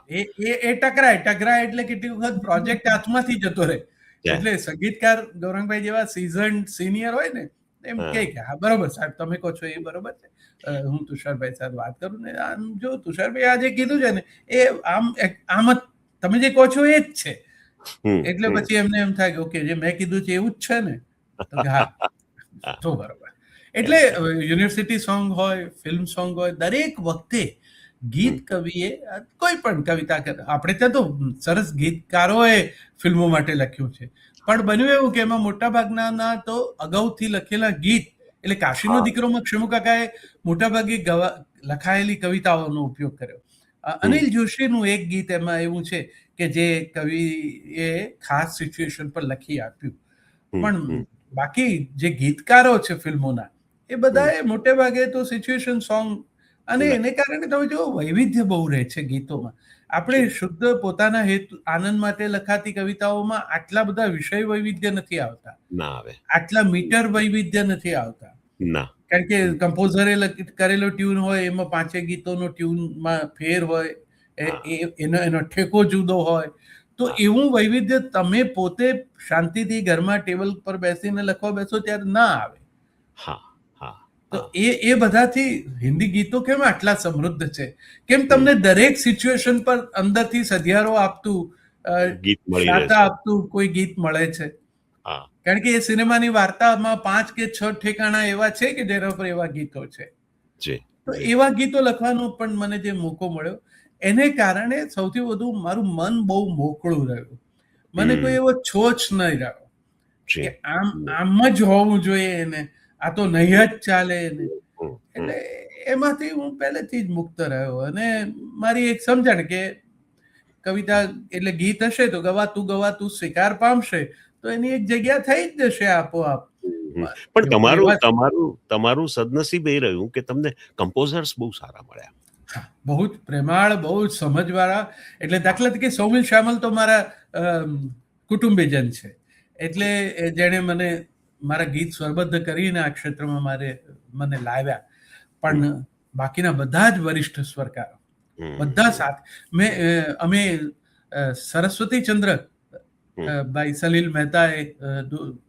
એ ટકરાય એટલે કેટલીક વખત પ્રોજેક્ટ હાથમાંથી જતો રહે. એટલે સંગીતકાર ગૌરાંગભાઈ જેવા સીઝન સિનિયર હોય ને, એમ કે હા બરોબર સાહેબ, તમે કહો છો એ બરોબર છે, હું તુષારભાઈ સાથે વાત કરું ને, આમ જો તુષારભાઈ આ જે કીધું છે ને એ આમ જ તમે જે કહો છો એ જ છે. એટલે પછી એમને એમ થાય કે ઓકે, જે મેં કીધું છે એવું જ છે ને, તો કે હા તો બરોબર. એટલે યુનિવર્સિટી સોંગ હોય, ફિલ્મ સોંગ હોય, દરેક વખતે ગીત કવિએ, કોઈ પણ કવિતા, આપણે ત્યાં તો સરસ ગીતકારોએ ફિલ્મો માટે લખ્યું છે, પણ બન્યું એવું કે એમાં મોટા ભાગના તો અગાઉથી લખેલા ગીત, એટલે કાશીનો દીકરોમાં ક્ષમુ કાકાએ મોટાભાગે લખાયેલી કવિતાઓનો ઉપયોગ કર્યો. અનિલ જોશીનું એક ગીત એમાં એવું છે કે જે કવિએ ખાસ સિચ્યુએશન પર લખી આપ્યું, પણ બાકી જે ગીતકારો છે ફિલ્મોના, એ બધાએ મોટે ભાગે તો સિચ્યુએશન સોંગ, અને એને કારણે તમે જો વૈવિધ્ય બહુ રહે છે ગીતોમાં. આપણે શુદ્ધ પોતાના હેતુ આનંદ માટે લખાતી કવિતાઓમાં આટલા બધા વિષય વૈવિધ્ય નથી આવતા, ના આવે, આટલા મીટર વૈવિધ્ય નથી આવતા. ના. કારણ કે કમ્પોઝરે કરેલો ટ્યુન હોય એમાં 5 ગીતોનો ટ્યુનમાં ફેર હોય, એનો ઠેકો જુદો હોય, તો એવું વૈવિધ્ય તમે પોતે શાંતિથી ઘરમાં ટેબલ પર બેસીને લખવા બેસો ત્યારે ના આવે. હા, હા. તો એ બધાથી હિન્દી ગીતો કેમ આટલા સમૃદ્ધ છે, કેમ તમને દરેક સિચ્યુએશન પર અંદરથી સધિયારો આપતું, ગીત મળી રહે શાતા છે. આપતું કોઈ ગીત મળે છે. હા, કારણ કે એ સિનેમાની વાર્તામાં 5 કે 6 ઠેકાણા એવા છે કે જેના પર એવા ગીતો છે. જી. તો એવા ગીતો લખવાનો પણ મને જે મોકો મળ્યો એને કારણે સૌથી વધુ મારું મન બહુ મોકળું રહ્યું. મને કોઈ એવો છોછ નહીં રહ્યો જી. કે આમ જ હોવું જોઈએ એને, આ તો નહીં જ ચાલે એને. એટલે એમાંથી હું પહેલેથી જ મુક્ત રહ્યો. અને મારી એક સમજણ કે કવિતા એટલે ગીત હશે તો ગવાતું સ્વીકાર પામશે તો એની એક જગ્યા થઈ જ જશે આપોઆપ. પણ તમારું સદનસીબ એ રહ્યું કે તમને કમ્પોઝર્સ બહુ સારા મળ્યા. બહુ જ પ્રેમાળ, બહુ જ સમજવાળા. એટલે દાખલા તરીકે સૌમિલ શ્યામલ તો મારા કુટુંબીજન છે, એટલે જેણે મને મારા ગીત સ્વરબદ્ધ કરીને આ ક્ષેત્રમાં મને લાવ્યા. પણ બાકીના બધા જ વરિષ્ઠ સ્વરકારો બધા સાથે અમે સરસ્વતી ચંદ્ર ભાઈ સલીલ મહેતાએ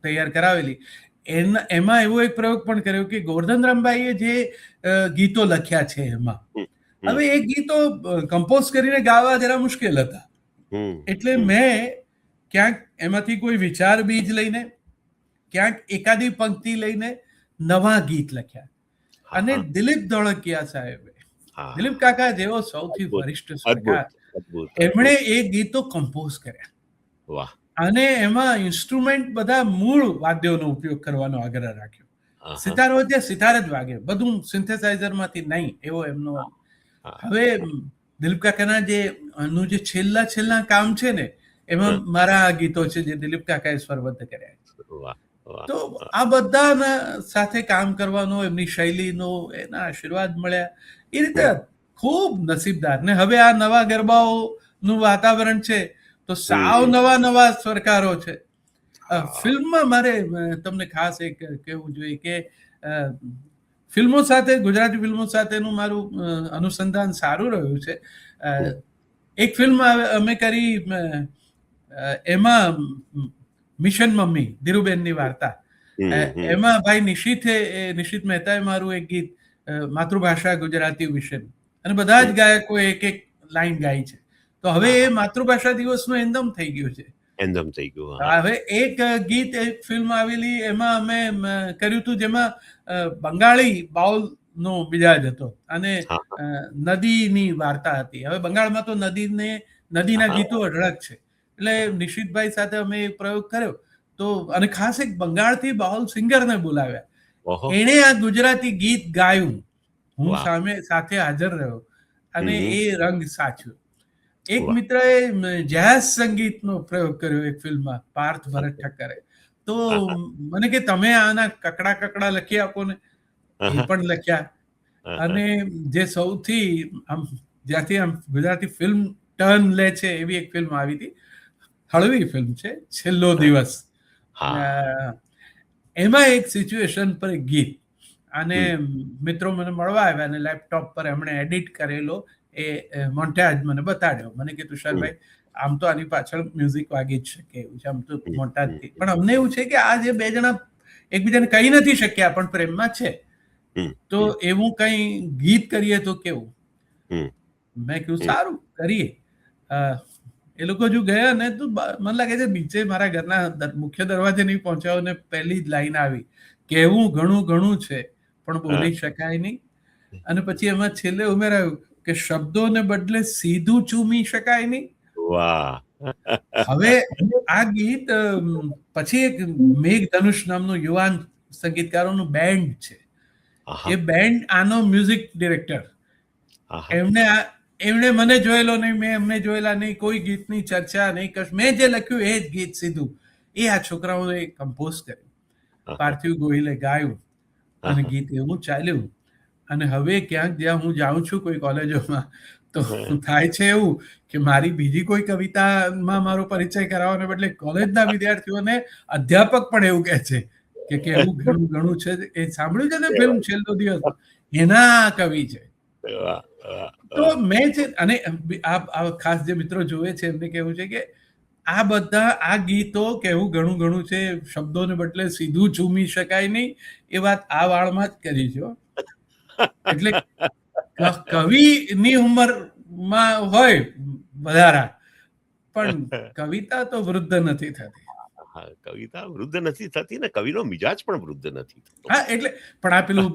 તૈયાર કરાવેલી. એમાં એવો એક પ્રયોગ પણ કર્યો કે ગોવર્ધન રામભાઈએ જે ગીતો લખ્યા છે એમાં હવે એ ગીતો કમ્પોઝ કરીને ગાવા જરા મુશ્કેલ હતા. એટલે મેં ક્યાંક એમાંથી કોઈ વિચાર બીજ લઈને, ક્યાંક એકાદી પંક્તિ લઈને નવા ગીત લખ્યા. અને દિલીપ ધોળકિયા સાહેબે, દિલીપ કાકા જેવો સૌથી વરિષ્ઠ સ્વરકાર, એમણે એ ગીતો કમ્પોઝ કર્યા. વાહ. અને એમાં ઇન્સ્ટ્રુમેન્ટ બધા મૂળ વાદ્યોનો ઉપયોગ કરવાનો આગ્રહ રાખ્યો. સિતાર હોય ત્યાં સિતાર જ વાગે, બધું સિન્થેસાઇઝર માંથી નહીં, એવો એમનો. હવે દિલીપ કાકાના જે છેલ્લા કામ છે ને એમાં મારા આ ગીતો છે જે દિલીપ કાકાએ સ્વરબદ્ધ કર્યા. તો આ બધાના સાથે કામ કરવાનો, એમની શૈલીનો, એના આશીર્વાદ મળ્યા, એ રીતે ખૂબ નસીબદાર. ને હવે આ નવા ગરબાઓનું વાતાવરણ છે તો સાવ નવા સ્વરકારો છે. ફિલ્મમાં મારે તમને ખાસ એક કહેવું જોઈએ કે ફિલ્મો સાથે, ગુજરાતી ફિલ્મો સાથેનું મારું અનુસંધાન સારું રહ્યું છે. એક ફિલ્મ અમે કરી, એમાં મિશન મમ્મી, ધીરુબેનની વાર્તા, એમાં ભાઈ નિશિત મહેતાએ મારું એક ગીત માતૃભાષા ગુજરાતી વિશે, અને બધા જ ગાયકો એક લાઈન ગાઈ છે. તો હવે એ માતૃભાષા દિવસનું એન્ધમ થઈ ગયું છે. હવે એક ગીત, એક ફિલ્મ આવેલી એમાં અમે કર્યું હતું જેમાં બંગાળી બાઉલનો મિજાજ હતો અને નદીની વાર્તા હતી. હવે બંગાળમાં તો નદીના ગીતો અઢળક છે, એટલે નિશિતભાઈ સાથે અમે પ્રયોગ કર્યો. તો અને ખાસ એક બંગાળથી બાઉલ સિંગરને બોલાવ્યા, એણે આ ગુજરાતી ગીત ગાયું, હું સાથે હાજર રહ્યો અને એ રંગ સાચ્યો. એક મિત્રએ જેઝ સંગીતનો પ્રયોગ કર્યો એક ફિલ્મમાં, પાર્થ ભરત ઠક્કરે. તો મને કે તમે આના કકડા લખી આપો ને, એ પણ લખ્યા. અને જે સૌથી જ્યાંથી ગુજરાતી ફિલ્મ ટર્ન લે છે એવી એક ફિલ્મ આવી હતી, હળવી ફિલ્મ છે, છેલ્લો દિવસ. એમાં એક સિચ્યુએશન પર એક ગીત, અને મિત્રો મને મળવા આવ્યા અને લેપટોપ પર એમણે એડિટ કરેલો એ મોન્ટેજ મને બતાડ્યો. મને કે તુષારભાઈ, આમ તો આની પાછળ મ્યુઝિક વાગી જ શકે એવું છે, આમ તો મોન્ટેજથી. પણ અમને એવું છે કે આ જે બે જણા એકબીજાને કહી નથી શક્યા પણ પ્રેમમાં છે, તો એવું કંઈ ગીત કરીએ તો કેવું? મેં કહ્યું સારું કરીએ. એ લોકો જો ગયા ને તો મને લાગે છે નીચે મારા ઘરના મુખ્ય દરવાજે નહીં પહોંચ્યા ને પહેલી જ લાઈન આવી, કહેવું ઘણું છે પણ બોલી શકાય નહીં. અને પછી એમાં છેલ્લે ઉમેરાયું કે શબ્દોને બદલે સીધું ચૂમી શકાય નહીં. વાહ. હવે આ ગીત પછી એક મેઘ ધનુષ નામનું યુવાન સંગીતકારોનું બેન્ડ છે, એ બેન્ડ આનો મ્યુઝિક ડિરેક્ટર, એમણે મને જોયેલો નહીં, મેં એમને જોયેલા નહીં, કોઈ ગીતની ચર્ચા નહીં, મેં જે લખ્યું એ જ ગીત સીધું એ આ છોકરાઓએ કમ્પોઝ કર્યું. પાર્થિવ ગોહિલે ગાયું અને ગીત એવું ચાલ્યું. અને હવે ક્યાંક જ્યાં હું જાઉં છું કોઈ કોલેજોમાં તો થાય છે એવું કે મારી બીજી કોઈ કવિતામાં મારો પરિચય કરાવવાને બદલે કોલેજના વિદ્યાર્થીઓને અધ્યાપક પણ એવું કહે છે કે કેવું ઘણું ઘણું છે. એ સાંભળ્યું છે ને ફિલ્મ છેલ્લો દિવસ, એના કવિ છે. તો મેં છે, અને આ ખાસ જે મિત્રો જોવે છે એમને કેવું છે કે આ બધા આ ગીતો કેવું ઘણું ઘણું છે, શબ્દોને બદલે સીધું ચૂમી શકાય નહીં, એ વાત આ વાળમાં જ કરી છે. એટલે કવિની ઉંમરમાં હોય વધારા, પણ કવિતા તો વૃદ્ધ નથી થતી. કવિતા વૃદ્ધ નથી થતી ને કવિનો મિજાજ પણ વૃદ્ધ નથી થતો. હા, એટલે પણ આ પેલું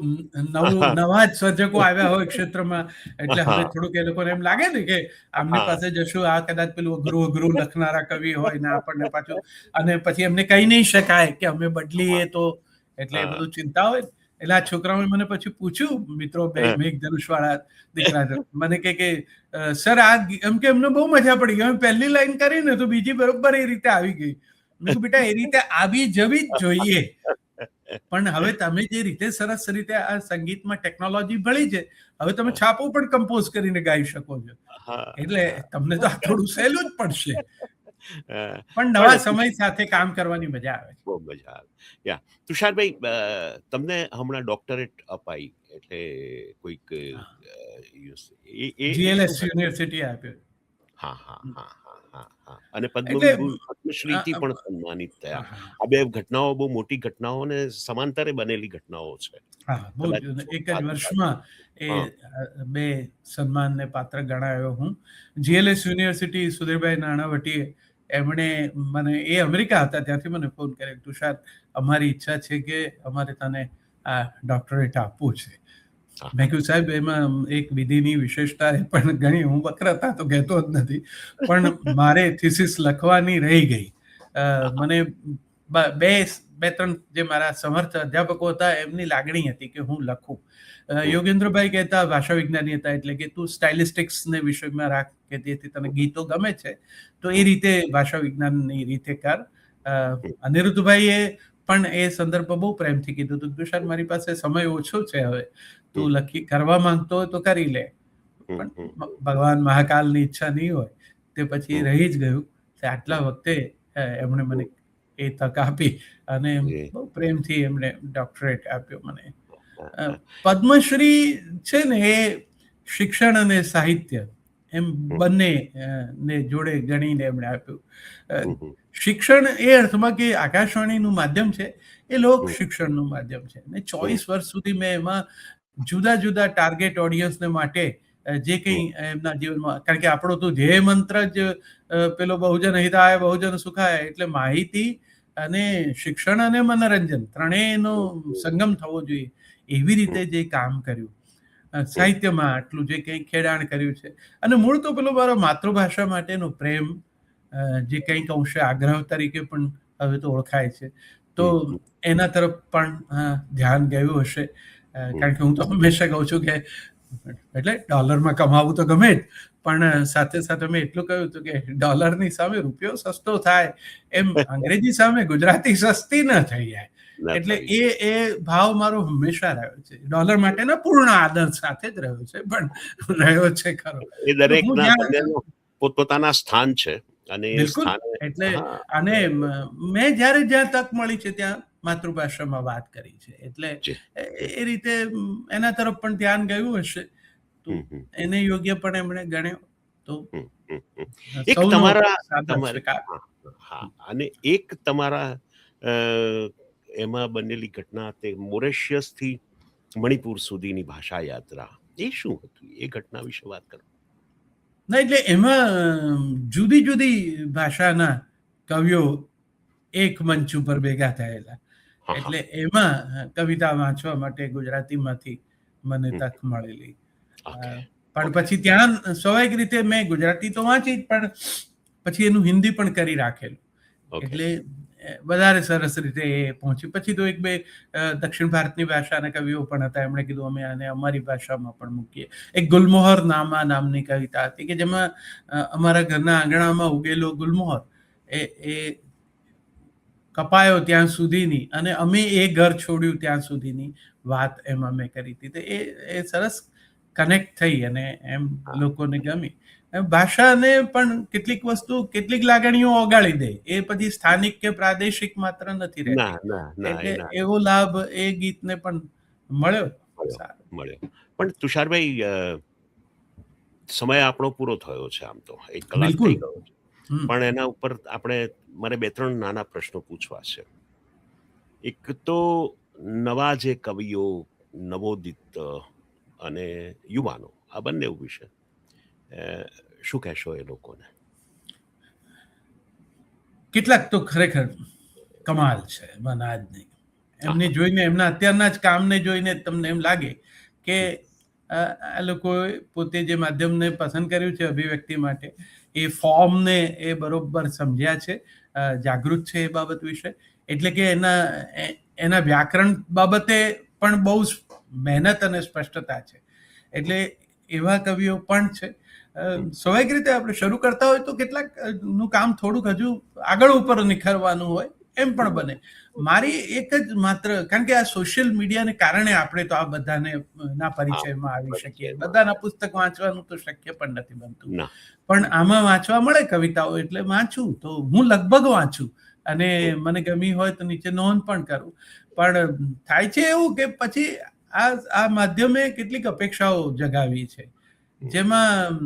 નવા જ સર્જકો આવ્યા હોય ક્ષેત્રમાં, એટલે હવે થોડુંક એ લોકોને એમ લાગે ને કે આમની પાસે જશું, આ કદાચ પેલું અઘરું લખનારા કવિ હોય ને આપણને પાછું, અને પછી એમને કહી નહીં શકાય કે અમે બદલીએ તો, એટલે એ બધું ચિંતા હોય. એટલે આ છોકરાઓએ મને પછી પૂછ્યું, મિત્રો મેઘધનુષ વાળા દીકરા મને કે સર આ એમ કે એમને બહુ મજા પડી ગઈ, અમે પહેલી લાઈન કરી ને તો બીજી બરોબર એ રીતે આવી ગઈ. મેં કીધું બેટા એ રીતે આવી જવી જ જોઈએ, પણ હવે તમે જે રીતે સરસ રીતે આ સંગીતમાં ટેકનોલોજી ભળી છે, હવે તમે છાપો પણ કમ્પોઝ કરીને ગાઈ શકો છો, એટલે તમને તો આ થોડું સહેલું જ પડશે, પણ નવા સમય સાથે કામ કરવાની મજા આવે છે. બહુ મજા આવે. તુષારભાઈ, તમને હમણાં ડોક્ટરેટ અપાઈ એટલે કોઈક GLS યુનિવર્સિટી આપ્યો. હા હા હા હા હા, અને પદ્મશ્રીથી પણ સન્માનિત થયા. આ બે ઘટનાઓ બહુ મોટી ઘટનાઓ અને સમાંતરે બનેલી ઘટનાઓ છે. હા, બહુ એક જ વર્ષમાં એ બે સન્માનને પાત્ર ગણાયો હું. GLS યુનિવર્સિટી સુધીરભાઈ નાણાવટીએ એમણે મને, એ અમેરિકા હતા ત્યાંથી મને ફોન કર્યો, તુષાર અમારી ઈચ્છા છે કે અમારે તને આ ડોક્ટરેટ આપવું છે. મેં કહ્યું સાહેબ એમાં એક વિધિની વિશેષતા એ પણ ઘણી, હું વક્રતા તો કહેતો જ નથી, પણ મારે થીસીસ લખવાની રહી ગઈ. મને બે ત્રણ જે મારા સમર્થ અધ્યાપકો હતા એમની લાગણી હતી કે હું લખું. યોગેન્દ્રભાઈ કહેતા ભાષા વિજ્ઞાની હતા, એટલે કે તું સ્ટાઇલિસ્ટિક્સને વિષયમાં રાખ, કે જેથી તને ગીતો ગમે છે તો એ રીતે ભાષા વિજ્ઞાનની રીતે કર. અનિરુદ્ધભાઈએ પણ એ સંદર્ભ બહુ પ્રેમથી કીધું હતું, તુષાર મારી પાસે સમય ઓછો છે, હવે તું કરવા માંગતો હોય તો કરી લે, પણ ભગવાન મહાકાલની ઈચ્છા નહીં હોય તે પછી રહી જ ગયું. આટલા વખતે એમણે મને એ તક આપી અને બહુ પ્રેમથી એમણે ડોક્ટરેટ આપ્યો મને. પદ્મશ્રી છે ને એ શિક્ષણ અને સાહિત્ય એમ બંને ને જોડે ગણીને એમણે આપ્યું. શિક્ષણ એ અર્થમાં કે આકાશવાણીનું માધ્યમ છે એ લોક શિક્ષણનું માધ્યમ છે, ને 24 વર્ષ સુધી મેં એમાં જુદા જુદા ટાર્ગેટ ઓડિયન્સને માટે જે કંઈ એમના જીવનમાં, કારણ કે આપણો તો ધ્યેય મંત્ર જ પેલો બહુજન હિતાય બહુજન સુખાય, એટલે માહિતી અને શિક્ષણ અને મનોરંજન ત્રણેયનો સંગમ થવો જોઈએ, એવી રીતે જે કામ કર્યું સાહિત્યમાં, આટલું જે કંઈ ખેડાણ કર્યું છે, અને મૂળ તો પેલો મારો માતૃભાષા માટેનો પ્રેમ જે કંઈક અંશે આગ્રહ તરીકે પણ હવે તો ઓળખાય છે, તો એના તરફ પણ ધ્યાન ગયું હશે. કારણ કે હું તો હંમેશા કહું છું કે એટલે ડોલરમાં કમાવું તો ગમે જ, પણ સાથે સાથે મેં એટલું કહ્યું હતું કે ડોલરની સામે રૂપિયો સસ્તો થાય એમ અંગ્રેજી સામે ગુજરાતી સસ્તી ન થઈ જાય. એટલે એ ભાવ મારો હંમેશા રહ્યો છે, ડોલર માટેના પૂર્ણ આદર સાથે જ રહ્યો છે, પણ રહ્યો છે ખરો. એ દરેક પોતપોતાના સ્થાન છે. બિલકુલ. એટલે અને મેં જ્યારે જ્યાં તક મળી છે ત્યાં માતૃભાષામાં વાત કરી છે, એટલે એ રીતે એના તરફ પણ ધ્યાન ગયું હશે, તો એને યોગ્ય પણ એમણે ગણ્યો. તો એક તમારા અને એક તમારા એમાં બનેલી ઘટના, તે મોરેશિયસ થી મણિપુર સુધીની ભાષા યાત્રા, એ શું હતું? એ ઘટના વિશે વાત કરો. ના, એટલે એમાં જુદી જુદી ભાષાના કવિઓ એક મંચ ઉપર ભેગા થયેલા, એટલે એમાં કવિતા વાંચવા માટે ગુજરાતીમાંથી મને તક મળેલી. પણ પછી ત્યાં સ્વાભાવિક રીતે મેં ગુજરાતી તો વાંચી જ, પણ પછી એનું હિન્દી પણ કરી રાખેલું, એટલે વધારે સરસ રીતે એ પહોંચી. પછી તો એક બે દક્ષિણ ભારતની ભાષાના કવિઓ પણ હતા, એમણે કીધું અમે આને અમારી ભાષામાં પણ મૂકીએ. એક ગુલમોહર નામની કવિતા હતી કે જેમાં અમારા ઘરના આંગણામાં ઉગેલો ગુલમોહર એ કપાયો ત્યાં સુધીની અને અમે એ ઘર છોડ્યું ત્યાં સુધીની વાત એમાં મેં કરી હતી. તો એ સરસ કનેક્ટ થઈ અને એમ લોકોને ગમી. ભાષાને પણ કેટલીક વસ્તુ, કેટલીક લાગણીઓ ઓગાળી દે, એ પછી સ્થાનિક કે પ્રાદેશિક માત્ર નથી રહેતી. એટલે એવો લાભ એ ગીતને પણ મળ્યો. પણ તુષારભાઈ, સમય આપણો પૂરો થયો છે. આમ તો 1 કલાક થઈ ગયો છે, પણ એના ઉપર મારે 2-3 નાના પ્રશ્નો પૂછવા છે. એક તો નવા જે કવિઓ, નવોદિત અને યુવાનો, આ બંને વિશે શું કહેશો એ લોકોને? કેટલાક તો ખરેખર કમાલ છે, એમાં જ નહીં. એમને જોઈને, એમના અત્યારના જ કામને જોઈને તમને એમ લાગે કે આ લોકોએ પોતે જે માધ્યમને પસંદ કર્યું છે અભિવ્યક્તિ માટે, એ ફોર્મને એ બરોબર સમજ્યા છે, જાગૃત છે એ બાબત વિશે. એટલે કે એના વ્યાકરણ બાબતે પણ બહુ મહેનત અને સ્પષ્ટતા છે. એટલે એવા કવિઓ પણ છે. સ્વાભાવિક રીતે આપણે શરૂ કરતા હોય તો કેટલાક નું કામ થોડુંક હજુ આગળ ઉપર નિખરવાનું હોય, એમ પણ બને. મારી એક જ માત્ર, કારણ કે આ સોશિયલ મીડિયાને કારણે આપણે તો આ બધાને ના પરિચયમાં આવી શકીએ, બધાના પુસ્તક વાંચવાનું તો શક્ય પણ નથી બનતું. પણ આમાં વાંચવા મળે કવિતાઓ, એટલે વાંચું તો હું લગભગ વાંચું, અને મને ગમી હોય તો નીચે નોંધ પણ કરું. પણ થાય છે એવું કે પછી આ માધ્યમે કેટલીક અપેક્ષાઓ જગાવી છે, જેમાં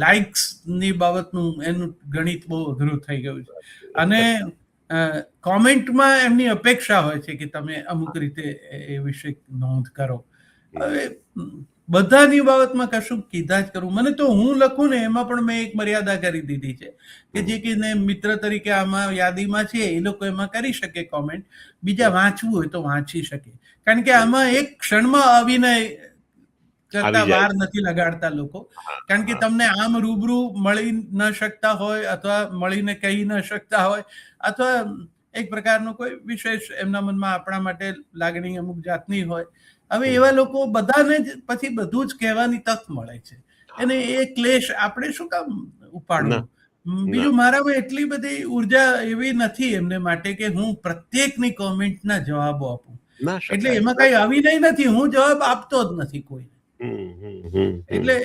લાઇક્સની બાબતનું એનું ગણિત બહુ અઘરું થઈ ગયું છે. અને કોમેન્ટમાં એમની અપેક્ષા હોય છે કે તમે અમુક રીતે એ વિશે નોંધ કરો. હવે બધાની બાબતમાં કશું કીધા જ કરું. મને તો હું લખું ને એમાં પણ મેં એક મર્યાદા કરી દીધી છે કે જે કે મિત્ર તરીકે આમાં યાદીમાં છે એ લોકો એમાં કરી શકે કોમેન્ટ, બીજા વાંચવું હોય તો વાંચી શકે. કારણ કે આમાં એક ક્ષણમાં અભિનય કરતા વાર નથી લગાડતા લોકો. કારણ કે તમને આમ રૂબરૂ મળી ન શકતા હોય, અથવા મળીને કહી ન શકતા હોય, અથવા એક પ્રકારનો કોઈ વિશેષ એમના મનમાં આપણા માટે લાગણી અમુક જાતની હોય. હવે એવા લોકો બધાને જ પછી બધું જ કહેવાની તક મળે છે, અને એ ક્લેશ આપણે શું કામ ઉપાડવું? બીજું, મારામાં એટલી બધી ઉર્જા એવી નથી એમને માટે કે હું પ્રત્યેકની કોમેન્ટના જવાબો આપું. એટલે એમાં કઈ અવિનય નથી, હું જવાબ આપતો જ નથી કોઈ. એટલે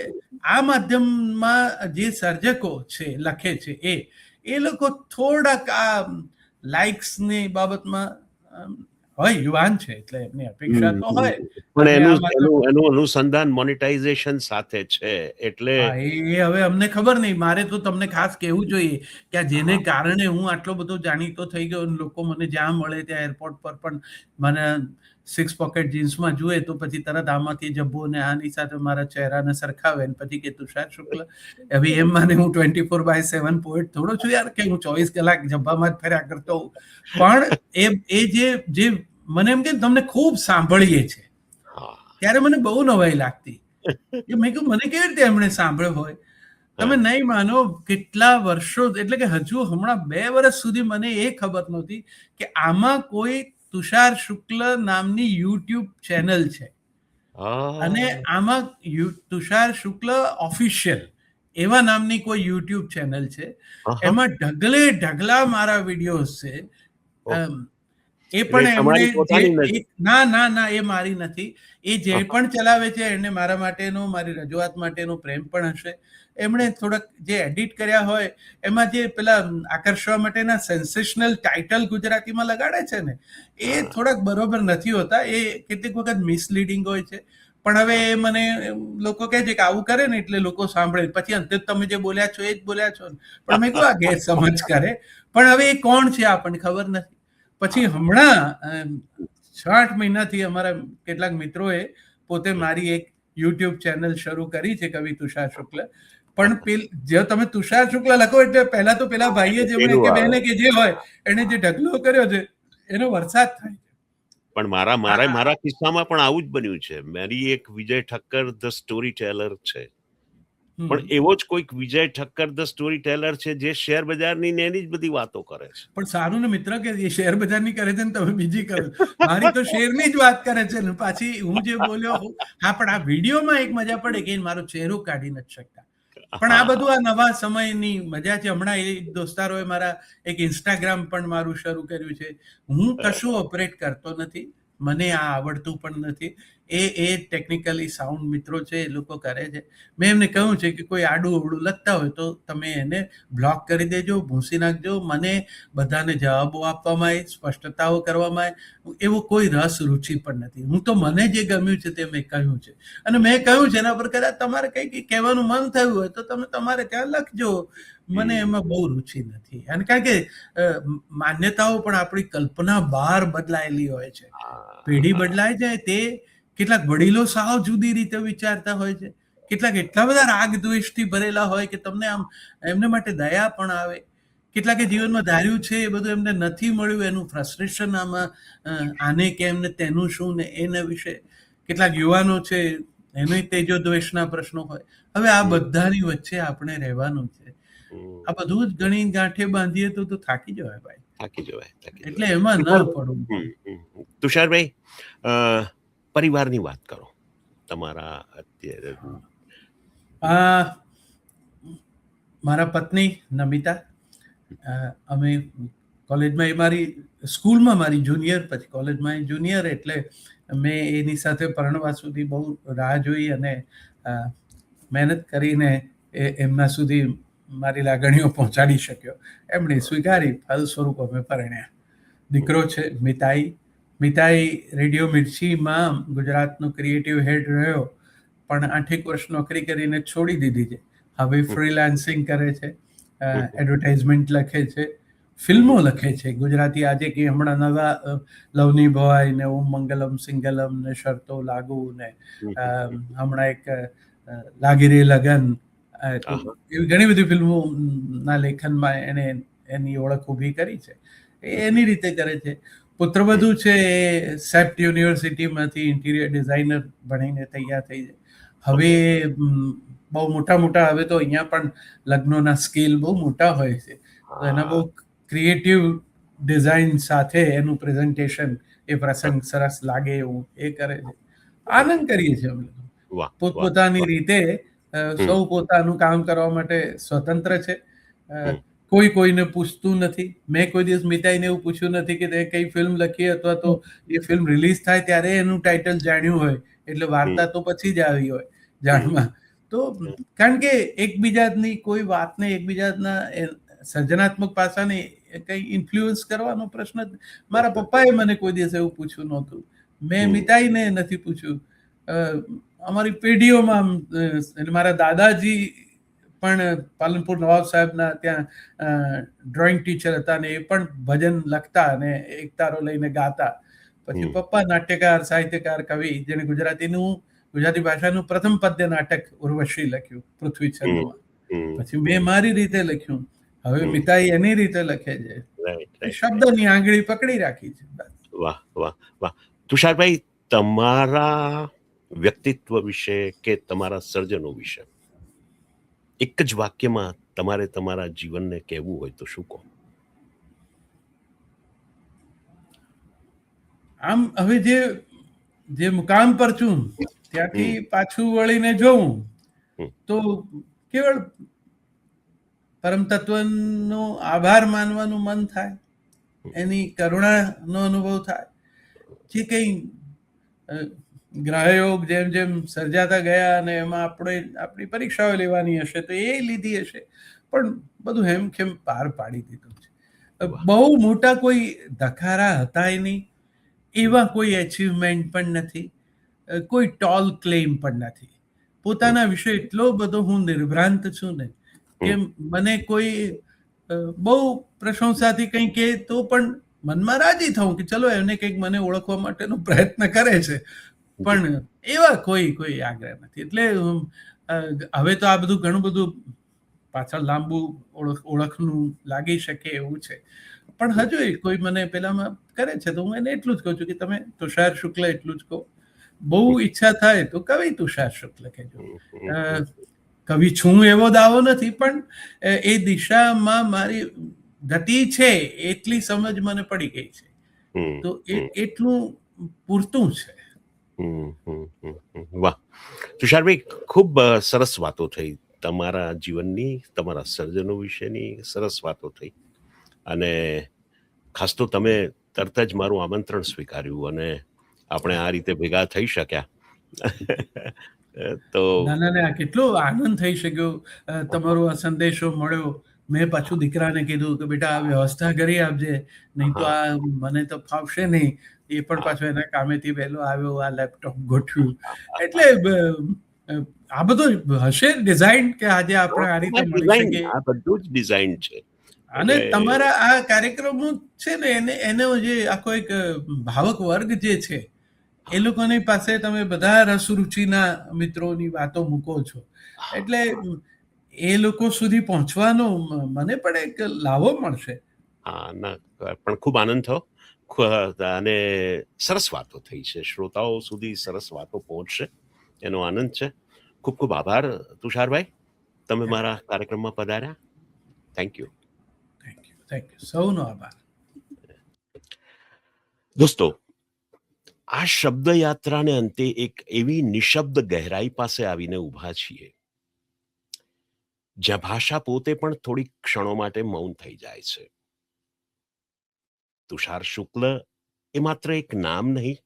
આ માધ્યમમાં જે સર્જકો છે, લખે છે, એ લોકો થોડાક આ લાઇક્સ ની બાબતમાં હોય, યુવાન છે એટલે એમની અપેક્ષા તો હોય, પણ એનું અનુસંધાન મોનેટાઇઝેશન સાથે છે. એટલે એ હવે અમને ખબર નહીં. મારે તો તમને ખાસ કહેવું જોઈએ કે જેને કારણે હું આટલો બધો જાણીતો થઈ ગયો, લોકો મને જ્યાં મળે ત્યાં એરપોર્ટ પર પણ મને 6 પોકેટ જીન્સમાં જુએ તો પછી તરત આમાંથી જબ્બો ને આની સાથે મારા ચહેરાને સરખાવે ને પછી કે તુષાર શુક્લ. હવે એમ માને હું 24/7 પોએટ થોડો છું યાર, કે હું 24 કલાક જબ્બામાં જ ફર્યા કરતો હોઉં. પણ એ જે મને એમ કે તમને ખૂબ સાંભળીએ છે, ત્યારે મને બહુ નવાઈ લાગતી. મેં કહ્યું મને કેવી રીતે એમણે સાંભળ્યો હોય? તમે નહીં માનો, કેટલા વર્ષો, એટલે કે હજુ હમણાં 2 વર્ષ સુધી મને એ ખબર નહોતી કે આમાં કોઈ તુષાર શુક્લ નામની યુટ્યુબ ચેનલ છે, અને આમાં તુષાર શુક્લ ઓફિશિયલ એવા નામની કોઈ યુટ્યુબ ચેનલ છે. એમાં ઢગલે ઢગલા મારા વિડીયોઝ છે. એ પણ એમણે ના એ મારી નથી. એ જે પણ ચલાવે છે એને મારા માટેનો, મારી રજૂઆત માટેનો પ્રેમ પણ હશે. એમણે થોડાક જે એડિટ કર્યા હોય એમાં જે પેલા આકર્ષવા માટેના સેન્સેશનલ ટાઇટલ ગુજરાતીમાં લગાડે છે ને, એ થોડાક બરોબર નથી હોતા. એ કેટલીક વખત મિસલીડિંગ હોય છે. પણ હવે એ મને લોકો કહે છે કે આવું કરે ને એટલે લોકો સાંભળે, પછી અંતે તમે જે બોલ્યા છો એ જ બોલ્યા છો. પણ મેં કહ્યું આ ગેરસમજ કરે. પણ હવે એ કોણ છે આપણને ખબર નથી. પછી હમણાં 6-8 મહિનાથી અમારા કેટલાક મિત્રોએ પોતે મારી એક યુટ્યુબ ચેનલ શરૂ કરી છે, કવિ તુષાર શુક્લ. પણ જો તમે તુષાર શુક્લ લખો એટલે પહેલા તો પેલા ભાઈએ જેમણે કે બહેને કે જે હોય એને જે ઢગલો કર્યો છે એનો વરસાદ થાય છે. પણ મારા કિસ્સામાં પણ આવું જ બન્યું છે. મારી એક વિજય ઠક્કર ધ સ્ટોરી ટેલર છે, પણ એવો જ કોઈક વિજય ઠક્કર ધ સ્ટોરી ટેલર છે જે શેર બજારની ને એની જ બધી વાતો કરે છે. પણ સારું ને મિત્ર કે એ શેર બજારની કરે છે ને તમે બીજી કરો. મારી તો શેરની જ વાત કરે છે ને પાછી હું જે બોલ્યો. હા, પણ આ વિડીયોમાં એક મજા પડે કે મારો ચહેરો કાઢી નથી શકતા. પણ આ બધું આ નવા સમયની મજા છે. હમણાં એક દોસ્તારોએ મારા એક ઇન્સ્ટાગ્રામ પણ મારું શરૂ કર્યું છે. હું કશું ઓપરેટ કરતો નથી, મને આ આવડતું પણ નથી. એ ટેકનિકલી સાઉન્ડ મિત્રો છે, એ લોકો કરે છે. મેં એમને કહ્યું છે કે કોઈ આડું અવડું લખતા હોય તો તમે એને બ્લોક કરી દેજો, ભૂંસી નાખજો. મને બધાને જવાબો આપવામાં, સ્પષ્ટતાઓ કરવામાં એવો કોઈ રસ રુચિ પણ નથી. હું તો મને જે ગમ્યું છે તે મેં કહ્યું છે, અને મેં કહ્યું છે એના પર કદાચ તમારે કંઈક કહેવાનું મન થયું હોય તો તમે તમારે ત્યાં લખજો. મને એમાં બહુ રુચિ નથી. અને કારણ કે માન્યતાઓ પણ આપણી કલ્પના બહાર બદલાયેલી હોય છે. પેઢી બદલાય જાય તે કેટલાક વડીલો સાવ જુદી રીતે વિચારતા હોય છે, કેટલાક એટલા બધા રાગ દ્વેષથી ભરેલા હોય કે તમને આમ એમને માટે દયા પણ આવે. કેટલાકે જીવનમાં ધાર્યું છે એ બધું એમને નથી મળ્યું, એનું ફ્રસ્ટ્રેશન આમાં આને કેમ ને તેનું શું ને એના વિશે. કેટલાક યુવાનો છે એને તેજો દ્વેષના પ્રશ્નો હોય. હવે આ બધાની વચ્ચે આપણે રહેવાનું છે. આ બધું જ ગણી ગાંઠે બાંધીએ તો થાકી જવાય ભાઈ, થાકી જવાય. એટલે એમાં ન પડવું. તુષારભાઈ, પરિવારની વાત કરો. તમારા અત્યારે મારા પત્ની નમિતા, અમે કોલેજમાં, એ મારી સ્કૂલમાં મારી જુનિયર, પછી કોલેજમાં જુનિયર, એટલે મેં એની સાથે પરણવા સુધી બહુ રાહ જોઈ અને મહેનત કરીને એમના સુધી મારી લાગણીઓ પહોંચાડી શક્યો. એમણે સ્વીકારી, ફલ સ્વરૂપ અમે પરણ્યા. દીકરો છે મિતાઈ. મિતાઈ રેડિયો મિર્ચીમાં ગુજરાતનો ક્રિએટિવ હેડ રહ્યો, પણ 8 વર્ષ નોકરી કરીને છોડી દીધી છે. હવે ફ્રીલાન્સિંગ કરે છે, એડવર્ટાઇઝમેન્ટ લખે છે, ફિલ્મો લખે છે ગુજરાતી. આજે કે હમણાં નવા લવની ભવાઈ ને ઓમ મંગલમ સિંગલમ ને શરતો લાગુ ને હમણાં એક લાગી રે લગન, એવી ઘણી બધી ફિલ્મોના લેખનમાં એને એની ઓળખ ઊભી કરી છે. એની રીતે કરે છે. પુત્રવધુ છે એ સેપ્ટ યુનિવર્સિટીમાંથી ઇન્ટિરિયર ડિઝાઇનર ભણીને તૈયાર થઈ જાય. હવે બહુ મોટા હવે તો અહીંયા પણ લગ્નોના સ્કેલ બહુ મોટા હોય છે, તો એના બહુ ક્રિએટિવ ડિઝાઇન સાથે એનું પ્રેઝન્ટેશન, એ પ્રસંગ સરસ લાગે એવું એ કરે છે. આનંદ કરીએ છીએ અમે લોકો. પોતપોતાની રીતે સૌ પોતાનું કામ કરવા માટે સ્વતંત્ર છે. કોઈ કોઈને પૂછતું નથી. મેં કોઈ દિવસ મિતાઈને એવું પૂછ્યું નથી કે તે કઈ ફિલ્મ લખી, અથવા તો એ ફિલ્મ રિલીઝ થાય ત્યારે એનું ટાઇટલ જાણ્યું હોય, એટલે વાર્તા તો પછી જ આવી હોય જાણમાં. તો કારણ કે એકબીજાની કોઈ વાતને, એકબીજાના સર્જનાત્મક પાસાને કઈ ઇન્ફ્લુઅન્સ કરવાનો પ્રશ્ન મારા પપ્પાએ મને કોઈ દિવસ એવું પૂછ્યું નહોતું. મેં મિતાઈને નથી પૂછ્યું. અમારી પેઢીઓમાં મારા દાદાજી પણ પાલનપુર નવાબ સાહેબના ત્યાં ડ્રોઈંગ ટીચર હતા, ને એ પણ ભજન લખતા અને એક તારો લઈને ગાતા. પછી પપ્પા નાટ્યકાર, સાહિત્યકાર, કવિ, જેને ગુજરાતી ભાષાનું પ્રથમ પદ્ય નાટક ઉર્વશી લખ્યું પૃથ્વીચંદ્રમાં. પછી મેં મારી રીતે લખ્યું. હવે મિતાઈ એની રીતે લખે છે. શબ્દની આંગળી પકડી રાખી છે. વાહ વાહ વાહ. તુષારભાઈ, તમારા વ્યક્તિત્વ વિશે કે તમારા સર્જનો વિશે એક જ વાક્યમાં તમારે તમારા જીવનને કહેવું હોય તો શું કહો? આમ હવે જે મુકામ પર છું ત્યાંથી પાછું વળીને જોઉં તો કેવળ પરમ તત્વનો આભાર માનવાનું મન થાય, એની કરુણાનો અનુભવ થાય. જે કંઈ ગ્રહયોગ જેમ જેમ સર્જાતા ગયા અને એમાં આપણી પરીક્ષાઓ લેવાની હશે તો એ લીધી હશે, પણ બધું હેમખેમ પાર પાડી દીધું છે. બહુ મોટા કોઈ ધખારા હતા નહીં, એવા કોઈ એચિવમેન્ટ પણ નથી, કોઈ ટોલ ક્લેમ પણ નથી. પોતાના વિશે એટલો બધો હું નિર્ભ્રાંત છું ને કે મને કોઈ બહુ પ્રશંસાથી કંઈ કહે તો પણ મનમાં રાજી થવું કે ચલો એને કંઈક મને ઓળખવા માટેનો પ્રયત્ન કરે છે, પણ એવા કોઈ આગ્રહ નથી. એટલે હવે તો આ બધું ઘણું બધું પાછળ લાંબુ ઓળખનું લાગી શકે એવું છે, પણ હજુ કોઈ મને પેલામાં કરે છે તો હું એને એટલું જ કહું છું કે તમે તુષાર શુક્લ એટલું જ કહો. બહુ ઈચ્છા થાય તો કવિ તુષાર શુક્લ કહેજો. કવિ છું એવો દાવો નથી, પણ એ દિશામાં મારી ગતિ છે એટલી સમજ મને પડી ગઈ છે, તો એટલું પૂરતું છે. વાહ તુષારભાઈ, ખૂબ સરસ વાતો થઈ. તમારા જીવનની, તમારા સર્જનો વિશેની સરસ વાતો થઈ. અને ખાસ તો તમે તરત જ મારું આમંત્રણ સ્વીકાર્યું અને આપણે આ રીતે ભેગા થઈ શક્યા. તો ના ના ના, કેટલો આનંદ થઈ શક્યો. તમારો આ સંદેશો મળ્યો. મેં પાછું દીકરાને કીધું કે બેટા આ વ્યવસ્થા કરી આપજે, નહીં તો આ મને તો ફાવશે નહીં. એ પણ પાછો એના કામેથી વહેલો આવ્યો, આ લેપટોપ ગોઠવ્યું. એટલે આ બધું હશે ડિઝાઇન કે આજે આપણે આ રીતે મળી શકીએ. આ બધું જ ડિઝાઇન છે. અને તમારા આ કાર્યક્રમો છે ને એનો જે આખો એક ભાવક વર્ગ જે છે એ લોકોની પાસે તમે બધા રસ રૂચિના મિત્રોની વાતો મૂકો છો, એટલે એ લોકો સુધી પહોંચવાનો મને પણ એક લાભો મળશે. હા, ના પણ ખૂબ આનંદ થયો અને સરસ વાતો થઈ છે. શ્રોતાઓ સુધી સરસ વાતો પહોંચશે એનો આનંદ છે. ખૂબ ખૂબ આભાર તુષારભાઈ, તમે મારા કાર્યક્રમમાં પધાર્યા. Thank you. Thank you. સૌનો આભાર. દોસ્તો, આ શબ્દયાત્રાને અંતે એક એવી નિશબ્દ ગહેરાઈ પાસે આવીને ઊભા છીએ જ્યાં ભાષા પોતે પણ થોડીક ક્ષણો માટે મૌન થઈ જાય છે. તુષાર શુક્લ એ માત્ર એક નામ નહીં,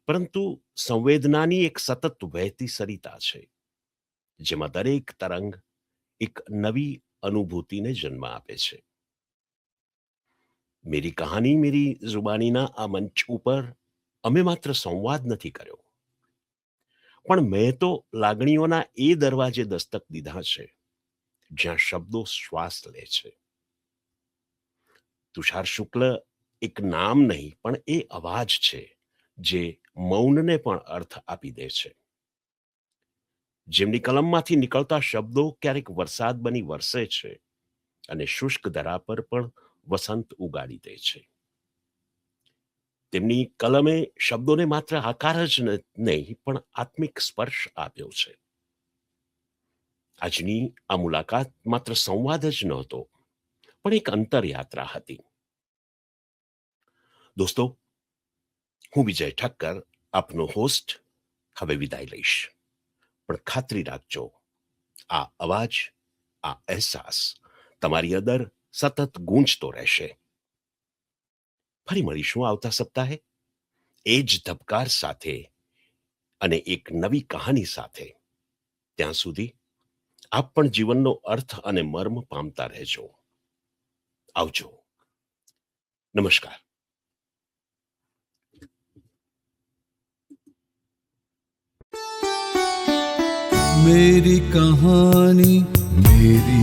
પરંતુ સંવેદનાની એક સતત વહેતી સરિતા છે, જેમાં દરેક તરંગ એક નવી અનુભૂતિને જન્મ આપે છે. મેરી કહાની મેરી જુબાનીના આ મંચ ઉપર અમે માત્ર સંવાદ નથી કર્યો, પણ મેં તો લાગણીઓના એ દરવાજે દસ્તક દીધા છે જ્યાં શબ્દો શ્વાસ લે છે. તુષાર શુક્લ એક નામ નહીં, પણ એ અવાજ છે જે મૌનને પણ અર્થ આપી દે છે. જેમની કલમમાંથી નીકળતા શબ્દો ક્યારેક વરસાદ બની વરસે છે અને શુષ્ક ધરા પર પણ વસંત ઉગાડી દે છે. તેમની કલમે શબ્દોને માત્ર આકાર જ નહીં, પણ આત્મિક સ્પર્શ આપ્યો છે. આજની આ મુલાકાત માત્ર સંવાદ જ નહોતો, પણ એક અંતરયાત્રા હતી. દોસ્તો, હું વિજય ઠક્કર, આપનો હોસ્ટ, હવે વિદાય લઈશ. પણ ખાતરી રાખજો, આ અવાજ, આ અહેસાસ તમારી અંદર સતત ગૂંજતો રહેશે. ફરી મળીશું આવતા સપ્તાહે એ જ ધબકાર સાથે અને એક નવી કહાની સાથે. ત્યાં સુધી આપ પણ જીવનનો અર્થ અને મર્મ પામતા રહેજો. આવજો. નમસ્કાર. मेरी कहानी मेरी